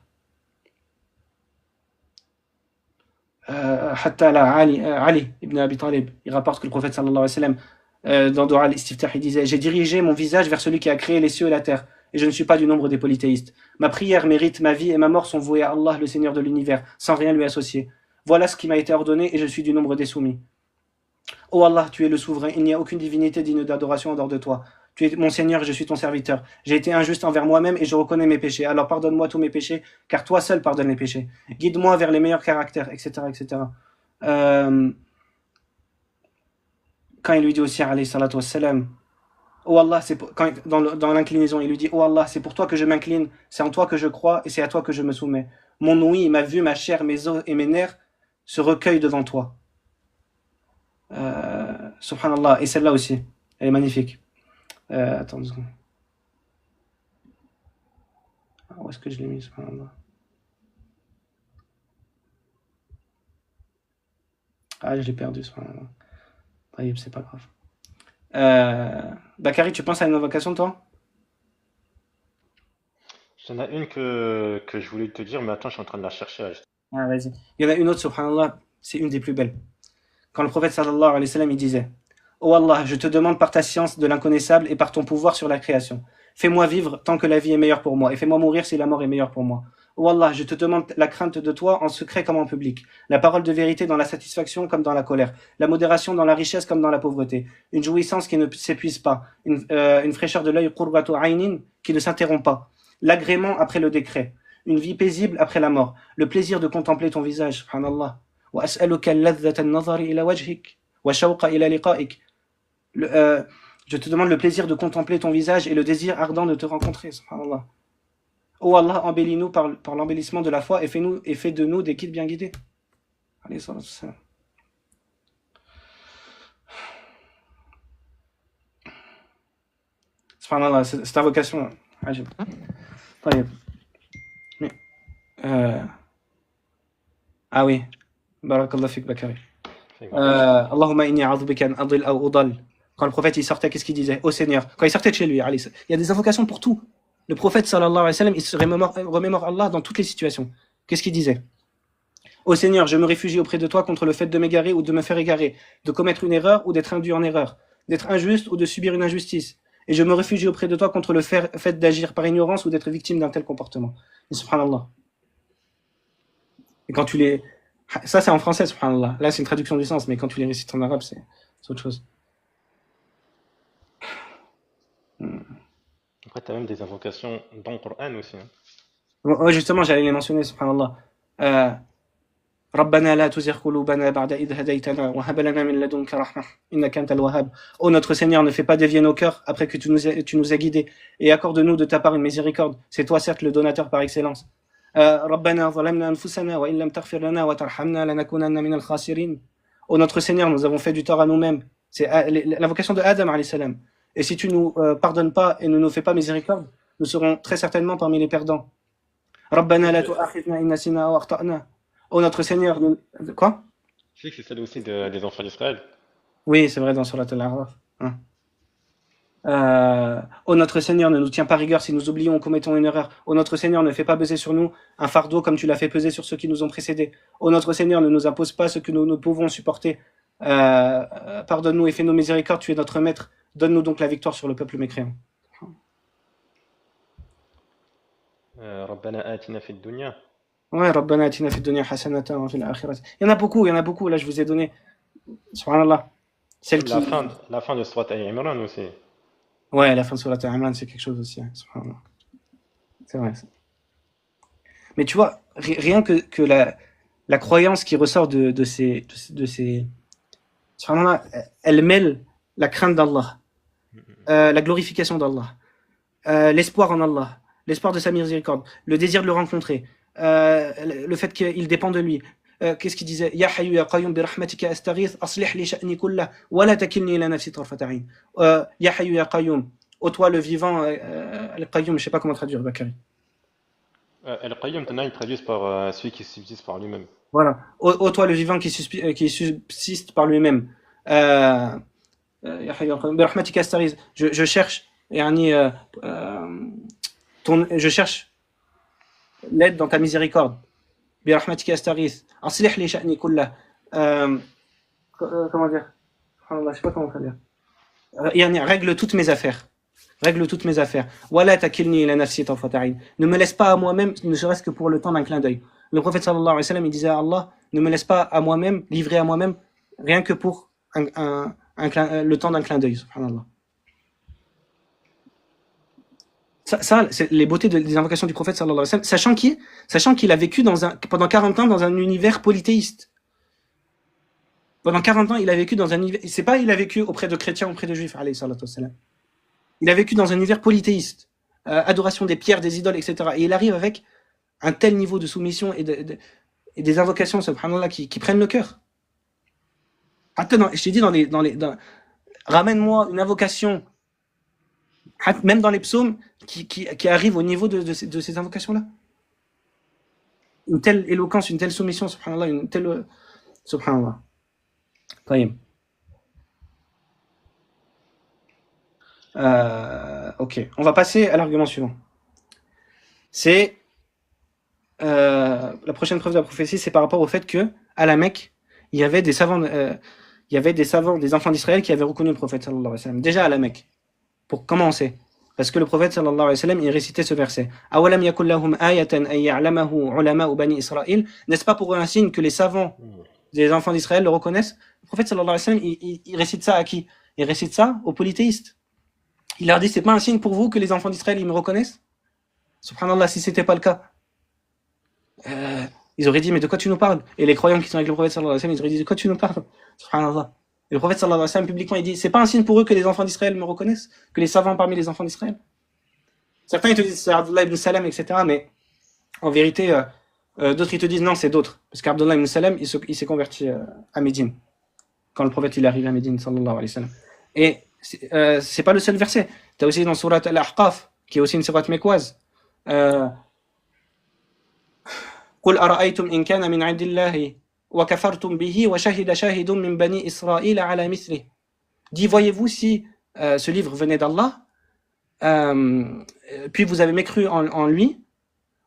Hatta Ali ibn Abi Talib, il rapporte que le prophète sallallahu alayhi wa sallam, dans Dua al-Istiftah, il disait: j'ai dirigé mon visage vers celui qui a créé les cieux et la terre, et je ne suis pas du nombre des polythéistes. Ma prière mérite, ma vie et ma mort sont vouées à Allah, le Seigneur de l'univers, sans rien lui associer. Voilà ce qui m'a été ordonné, et je suis du nombre des soumis. Ô Allah, tu es le souverain, il n'y a aucune divinité digne d'adoration en dehors de toi. Tu es mon Seigneur et je suis ton serviteur. J'ai été injuste envers moi-même et je reconnais mes péchés. Alors pardonne-moi tous mes péchés, car toi seul pardonnes les péchés. Guide-moi vers les meilleurs caractères, etc. etc. Quand il lui dit aussi, alayhi salatu wassalam, oh Allah, dans l'inclinaison, il lui dit: oh Allah, c'est pour toi que je m'incline, c'est en toi que je crois et c'est à toi que je me soumets. Mon ouïe, ma vue, ma chair, mes os et mes nerfs se recueillent devant toi. Subhanallah, et celle-là aussi, elle est magnifique. Attends 2 secondes. Où est-ce que je l'ai mis, subhanallah? Je l'ai perdu, subhanallah. C'est pas grave. Bakary, tu penses à une invocation, toi? J'en ai une que je voulais te dire, mais attends, je suis en train de la chercher là. Ah, vas-y. Il y en a une autre, subhanallah, c'est une des plus belles. Quand le prophète sallallahu alayhi wa sallam, il disait: Ô Allah, je te demande par ta science de l'inconnaissable et par ton pouvoir sur la création. Fais-moi vivre tant que la vie est meilleure pour moi et fais-moi mourir si la mort est meilleure pour moi. Ô Allah, je te demande la crainte de toi en secret comme en public, la parole de vérité dans la satisfaction comme dans la colère, la modération dans la richesse comme dans la pauvreté, une jouissance qui ne s'épuise pas, une fraîcheur de l'œil qurratu aynin qui ne s'interrompt pas, l'agrément après le décret, une vie paisible après la mort, le plaisir de contempler ton visage, subhanallah. وأسألك لذة النظر إلى وجهك وشوق إلى لقائك. Je te demande le plaisir de contempler ton visage et le désir ardent de te rencontrer, subhanallah. Oh Allah, embellis-nous par l'embellissement de la foi et fais de nous des guides bien guidés. Alayhi salatu wassalam. Subhanallah, cette invocation. Ajib. طيب. Ah oui. Barakallah fik Bakari. Allahumma inni a'udhu bika an adil aw udal. Quand le prophète il sortait, qu'est-ce qu'il disait? Ô Seigneur, quand il sortait de chez lui, il y a des invocations pour tout. Le prophète sallallahu alayhi wa sallam, il se remémore Allah dans toutes les situations. Qu'est-ce qu'il disait? Ô Seigneur, je me réfugie auprès de toi contre le fait de m'égarer ou de me faire égarer, de commettre une erreur ou d'être induit en erreur, d'être injuste ou de subir une injustice. Et je me réfugie auprès de toi contre le fait d'agir par ignorance ou d'être victime d'un tel comportement. Et subhanallah. Et quand tu les... Ça, c'est en français, subhanallah. Là, c'est une traduction du sens, mais quand tu les récites en arabe, c'est autre chose. Après, tu as même des invocations dans le Coran aussi. Hein. Ouais, justement, j'allais les mentionner, subhanallah. ربنا لا تزغ قلوبنا بعد إذ هديتنا وهب لنا من لدنك رحمة إنك أنت الوهاب. Ô notre Seigneur, ne fais pas dévier nos cœurs après que tu nous as guidés et accorde-nous de ta part une miséricorde. C'est toi certes le donateur par excellence. ربنا ظلمنا أنفسنا وإن لم تغفر لنا وترحمنا لنكونن من الخاسرين. Ô notre Seigneur, nous avons fait du tort à nous-mêmes. C'est l'invocation de Adam alayhi salam. Et si tu nous pardonnes pas et ne nous fais pas miséricorde, nous serons très certainement parmi les perdants. ربنا لا تؤاخذنا إن نسينا أو أخطأنا. Oh notre Seigneur, quoi? Tu sais que c'est celle aussi des enfants d'Israël. Oui, c'est vrai dans Surat Al-A'raf. Oh notre Seigneur, ne nous tiens pas rigueur si nous oublions ou commettons une erreur. Oh notre Seigneur, ne fais pas peser sur nous un fardeau comme tu l'as fait peser sur ceux qui nous ont précédés. Oh notre Seigneur, ne nous impose pas ce que nous ne pouvons supporter. Pardonne-nous et fais-nous miséricorde, tu es notre maître. Donne-nous donc la victoire sur le peuple mécréant. ربنا آتنا في الدنيا. Ouais, Rabbana atina fid dunya hasanatan wa fil akhirati. Il y en a beaucoup. Là, je vous ai donné. Subhanallah. Celle qui. La fin de Surat Al-Imran aussi. Ouais, la fin de Surat Al-Imran, c'est quelque chose aussi. Hein. Subhanallah. C'est vrai. Mais tu vois, rien que la croyance qui ressort de ces. Subhanallah, elle mêle la crainte d'Allah, la glorification d'Allah, l'espoir en Allah, l'espoir de sa miséricorde, le désir de le rencontrer. Le fait qu'il dépend de lui. Qu'est-ce qu'il disait? Ya hayyu ya qayyum bi rahmatika astaghith aslih li sha'ni kullah wa la takilni ila nafsi tarfat 'ayn. Ya hayyu ya qayyum, ô toi le vivant, al-qayyum, je sais pas comment traduire Bakari. Al-Qayyum, ils traduisent par celui qui subsiste par lui-même. Voilà. Ô toi le vivant qui subsiste par lui-même. Ya hayyu ya qayyum bi rahmatika astaghith. Je cherche yani je cherche l'aide dans ta miséricorde. برحمتك أستغيث أصلح لي شأني كله comment dire je sais pas comment traduire يعني règle toutes mes affaires ولا تكلني إلى نفسي طرفة عين. Ne me laisse pas à moi-même ne serait-ce que pour le temps d'un clin d'œil. Le prophète sallallahu alayhi wa sallam il disait à Allah, ne me laisse pas à moi-même, livré à moi-même rien que pour le temps d'un clin d'œil, subhanallah. Ça c'est les beautés des invocations du prophète sallallahu alayhi wa sallam, sachant qu'il a vécu pendant 40 ans dans un univers polythéiste. Pendant 40 ans, il a vécu dans un univers, c'est pas il a vécu auprès de chrétiens, auprès de juifs, alayhi salatu wassalam. Il a vécu dans un univers polythéiste, adoration des pierres, des idoles, etc. Et il arrive avec un tel niveau de soumission et des invocations, subhanallah, qui prennent le cœur. Attends, je t'ai dit ramène-moi une invocation, même dans les psaumes, qui arrive au niveau de ces invocations-là. Une telle éloquence, une telle soumission, subhanallah, une telle... Subhanallah. Ok, on va passer à l'argument suivant. c'est la prochaine preuve de la prophétie, c'est par rapport au fait que à la Mecque, il y avait des savants, des enfants d'Israël qui avaient reconnu le prophète sallallahu alayhi wa sallam. Déjà à la Mecque. Pour commencer. Parce que le prophète sallallahu alayhi wa sallam, il récitait ce verset. Awalam yakul lahum ayatan ay ya'lamahu ulama'u bani Israël. N'est-ce pas pour eux un signe que les savants des enfants d'Israël le reconnaissent? Le prophète sallallahu alayhi wa sallam, il récite ça à qui? Il récite ça aux polythéistes. Il leur dit, c'est pas un signe pour vous que les enfants d'Israël, ils me reconnaissent? Subhanallah, si c'était pas le cas. Ils auraient dit, mais de quoi tu nous parles? Et les croyants qui sont avec le prophète sallallahu alayhi wa sallam, ils auraient dit, de quoi tu nous parles? Subhanallah. Et le prophète sallallahu alayhi wa sallam, publiquement, il dit, c'est pas un signe pour eux que les enfants d'Israël me reconnaissent? Que les savants parmi les enfants d'Israël? Certains, ils te disent, c'est Abdullah ibn Salam, etc. Mais en vérité, d'autres, ils te disent, non, c'est d'autres. Parce qu'Abdullah ibn Salam, il s'est converti à Médine. Quand le prophète, il est arrivé à Médine, sallallahu alayhi wa sallam. Et c'est pas le seul verset. Tu as aussi dans Surat Al-Ahqaf, qui est aussi une sourate mécoise. قل أرأيتم إن كان من عند الله وكفرتم به وشهد شاهد من بني إسرائيل على مثله. Dis, voyez-vous si ce livre venait d'Allah, puis vous avez mécru en lui,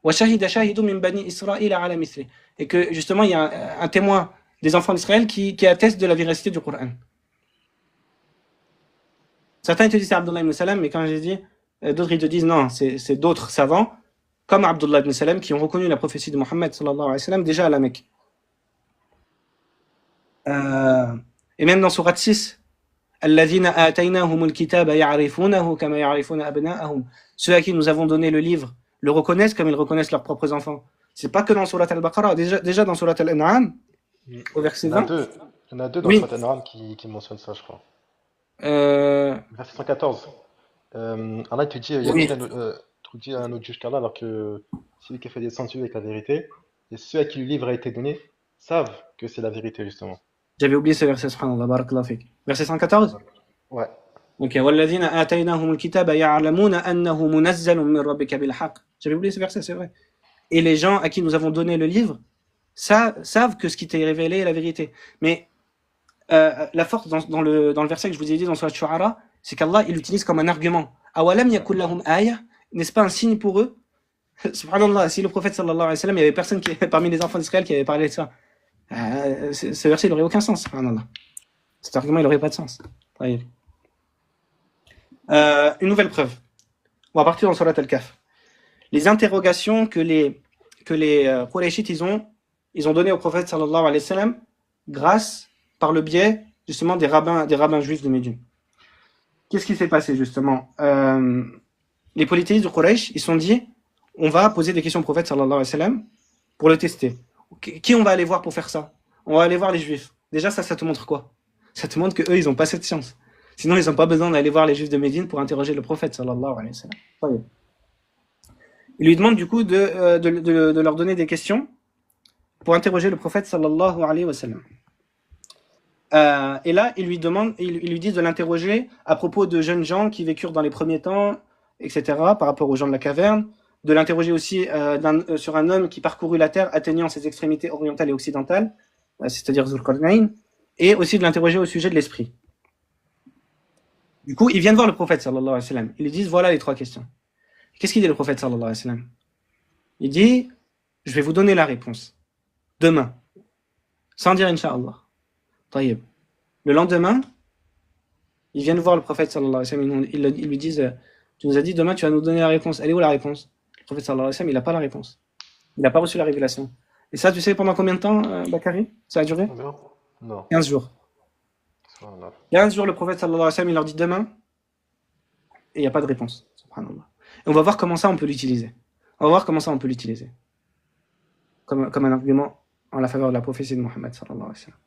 وشهد شاهد من بني إسرائيل على مثله. Et que justement il y a un témoin des enfants d'Israël qui atteste de la véracité du Coran. Certains te disent c'est Abdullah ibn Salam, mais quand j'ai dit, d'autres ils te disent non, c'est d'autres savants, comme Abdullah ibn Salam, qui ont reconnu la prophétie de Mohammed sallallahu alayhi wa sallam déjà à la Mecque. Et même dans Surat 6, الذين آتيناهم الكتاب يعرفونه كما يعرفون أبناءهم. Ceux à qui nous avons donné le livre le reconnaissent comme ils reconnaissent leurs propres enfants. C'est pas que dans Surat Al-Baqarah, déjà dans Surat Al-An'am, au verset 20. Il y en a deux dans Oui. Surat Al-An'am qui mentionnent ça, je crois. Verset 114. Allah te dit, Oui. tu dis à un autre juge qu'Allah, alors que celui qui a fait descendre celui avec la vérité, et ceux à qui le livre a été donné savent que c'est la vérité, justement. J'avais oublié ce verset, subhanallah, barakallahu fik. Verset 114? Ouais. Ok, والذين آتيناهم الكتاب يعلمون أنه منزل من ربك بالحق. J'avais oublié ce verset, c'est vrai. Et les gens à qui nous avons donné le livre savent que ce qui t'est révélé est la vérité. Mais la force dans le verset que je vous ai dit dans Surat Shu'ara, c'est qu'Allah il l'utilise comme un argument. Awalam yakul lahum aya, n'est-ce pas un signe pour eux? Subhanallah, si le prophète sallallahu alayhi wa sallam, il y avait personne parmi les enfants d'Israël qui avait parlé de ça. Ce verset il n'aurait aucun sens, subhanallah. Cet argument il n'aurait pas de sens. Une nouvelle preuve. On va partir dans Surat Al-Kahf. Les interrogations que les Qurayshites ils ont donné au prophète sallallahu alayhi wa sallam par le biais justement des rabbins juifs de Médine. Qu'est-ce qui s'est passé justement? Les polythéistes de Quraysh, ils se sont dit, on va poser des questions au prophète sallallahu alayhi wa sallam pour le tester. Qui on va aller voir pour faire ça? On va aller voir les juifs. Déjà ça te montre quoi? Ça te montre que eux ils n'ont pas cette science. Sinon ils n'ont pas besoin d'aller voir les juifs de Médine pour interroger le prophète sallallahu alayhi wa sallam. Il lui demande du coup de leur donner des questions pour interroger le prophète sallallahu alayhi wa sallam. Et là, ils lui disent de l'interroger à propos de jeunes gens qui vécurent dans les premiers temps, etc., par rapport aux gens de la caverne, de l'interroger aussi sur un homme qui parcourut la terre atteignant ses extrémités orientales et occidentales, c'est-à-dire Zulqarnayn, et aussi de l'interroger au sujet de l'esprit. Du coup, ils viennent voir le prophète sallallahu alayhi wa sallam. Ils lui disent, voilà les 3 questions. Qu'est-ce qu'il dit le prophète sallallahu alayhi wa sallam? Il dit, je vais vous donner la réponse. Demain. Sans dire Inch'Allah. Taïeb. Le lendemain, ils viennent voir le prophète sallallahu alayhi wa sallam. Ils lui disent, tu nous as dit demain tu vas nous donner la réponse. Elle est où la réponse? Le prophète sallallahu alayhi wa sallam, il n'a pas la réponse. Il n'a pas reçu la révélation. Et ça, tu sais pendant combien de temps, Bakary? Ça a duré? Non. 15 jours. 15 jours, le prophète sallallahu alayhi wa sallam, il leur dit demain, et il n'y a pas de réponse. Subhanallah. Et on va voir comment ça on peut l'utiliser. Comme un argument en la faveur de la prophétie de Mohammed sallallahu alayhi wa sallam.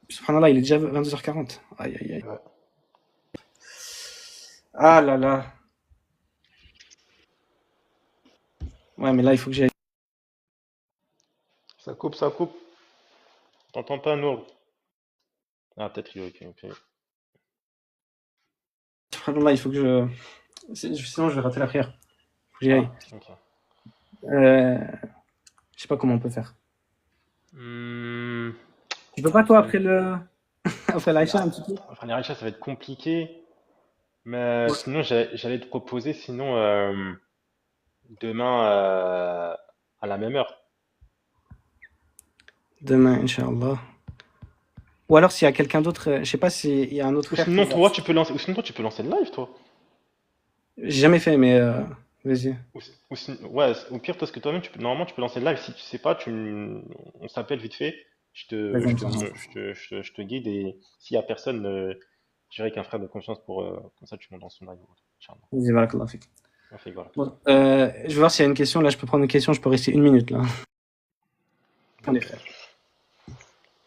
Subhanallah, il est déjà 22h40. Aïe, aïe, aïe. Ouais. Ah là là. Ouais, mais là, il faut que j'aille. Ça coupe. T'entends pas, Nour? Ah, peut-être il est ok. Subhanallah, il faut que sinon, je vais rater la prière. Il faut que j'y aille. Okay. Je sais pas comment on peut faire. Tu peux pas, toi, après l'Aïcha, un petit peu? Enfin, l'Aïcha, ça va être compliqué. Mais sinon, j'allais te proposer, sinon, demain à la même heure. Demain, Inch'Allah. Ou alors s'il y a quelqu'un d'autre, je sais pas s'il y a un autre Ou frère qui sinon, va. toi, tu peux lancer, ou sinon, toi, tu peux lancer le live, toi. J'ai jamais fait, mais vas-y. Ouais, au pire, parce que toi-même, normalement, tu peux lancer le live. Si tu sais pas, on s'appelle vite fait. Vas-y, Inch'Allah. Je te guide et s'il y a personne, je dirais qu'un frère de confiance comme ça, tu montes dans son live. Inch'Allah. Vas-y, barakallah fik. On fait voilà. Bon, je vais voir s'il y a une question. Là, je peux prendre une question. Je peux rester 1 minute là. On est frères.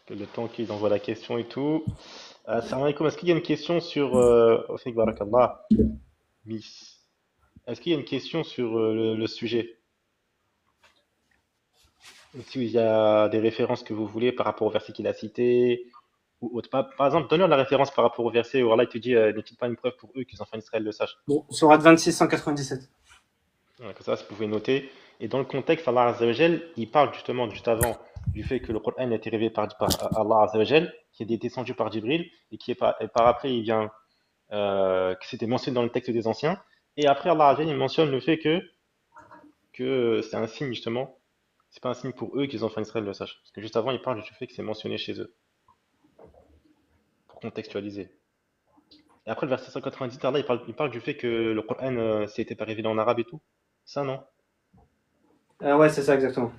Le temps qu'il envoie la question et tout. Salam alaikum. Est-ce qu'il y a une question sur au fait, barakallah, Miss? Est-ce qu'il y a une question sur le sujet? S'il y a des références que vous voulez par rapport au verset qu'il a cité, ou autre. Par exemple, donne-leur la référence par rapport au verset où Allah il te dit n'est-il pas une preuve pour eux que les enfants d'Israël le sachent? Bon, sourate 26, 197. Voilà, comme ça, vous pouvez noter. Et dans le contexte, Allah Azza wa Jal, il parle justement juste avant du fait que le Coran a été révélé par Allah Azza wa Jal, qui est descendu par Jibril, et et par après, il vient, que c'était mentionné dans le texte des anciens. Et après, Allah Azza wa Jal, il mentionne le fait que c'est un signe justement, c'est pas un signe pour eux que les enfants d'Israël le sachent. Parce que juste avant, il parle du fait que c'est mentionné chez eux, pour contextualiser. Et après, le verset 190, Allah, il parle du fait que le Coran, c'était pas révélé en arabe et tout. Ça, non? Ouais, c'est ça exactement.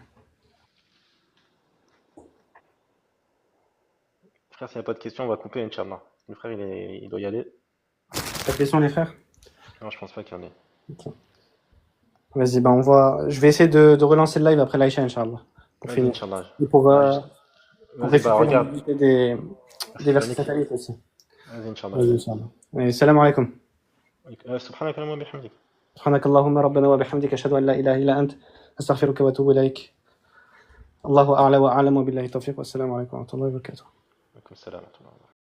Frère, s'il n'y a pas de questions, on va couper, Inch'Allah. Le frère, il doit y aller. Pas de question, les frères? Non, je pense pas qu'il y en ait. Ok. Vas-y, ben on va. Je vais essayer de relancer le live après l'Aïcha, Inch'Allah, pour Vas-y, finir. Inch'Allah. Et Ouais, pour vas-y, bah réfuter regarde. l'ambiguïté des C'est versets vérifié. sataniques aussi. Vas-y, Inch'Allah, Vas-y, vas-y. Inch'Allah. Et salam alaikum. سبحانك اللهم وبحمدك. سبحانك اللهم ربنا وبحمدك أشهد أن لا إله إلا أنت أستغفرك وأتوب إليك. الله أعلى وأعلم وبالله التوفيق والسلام عليكم ورحمة الله وبركاته. عليكم السلام ورحمة الله.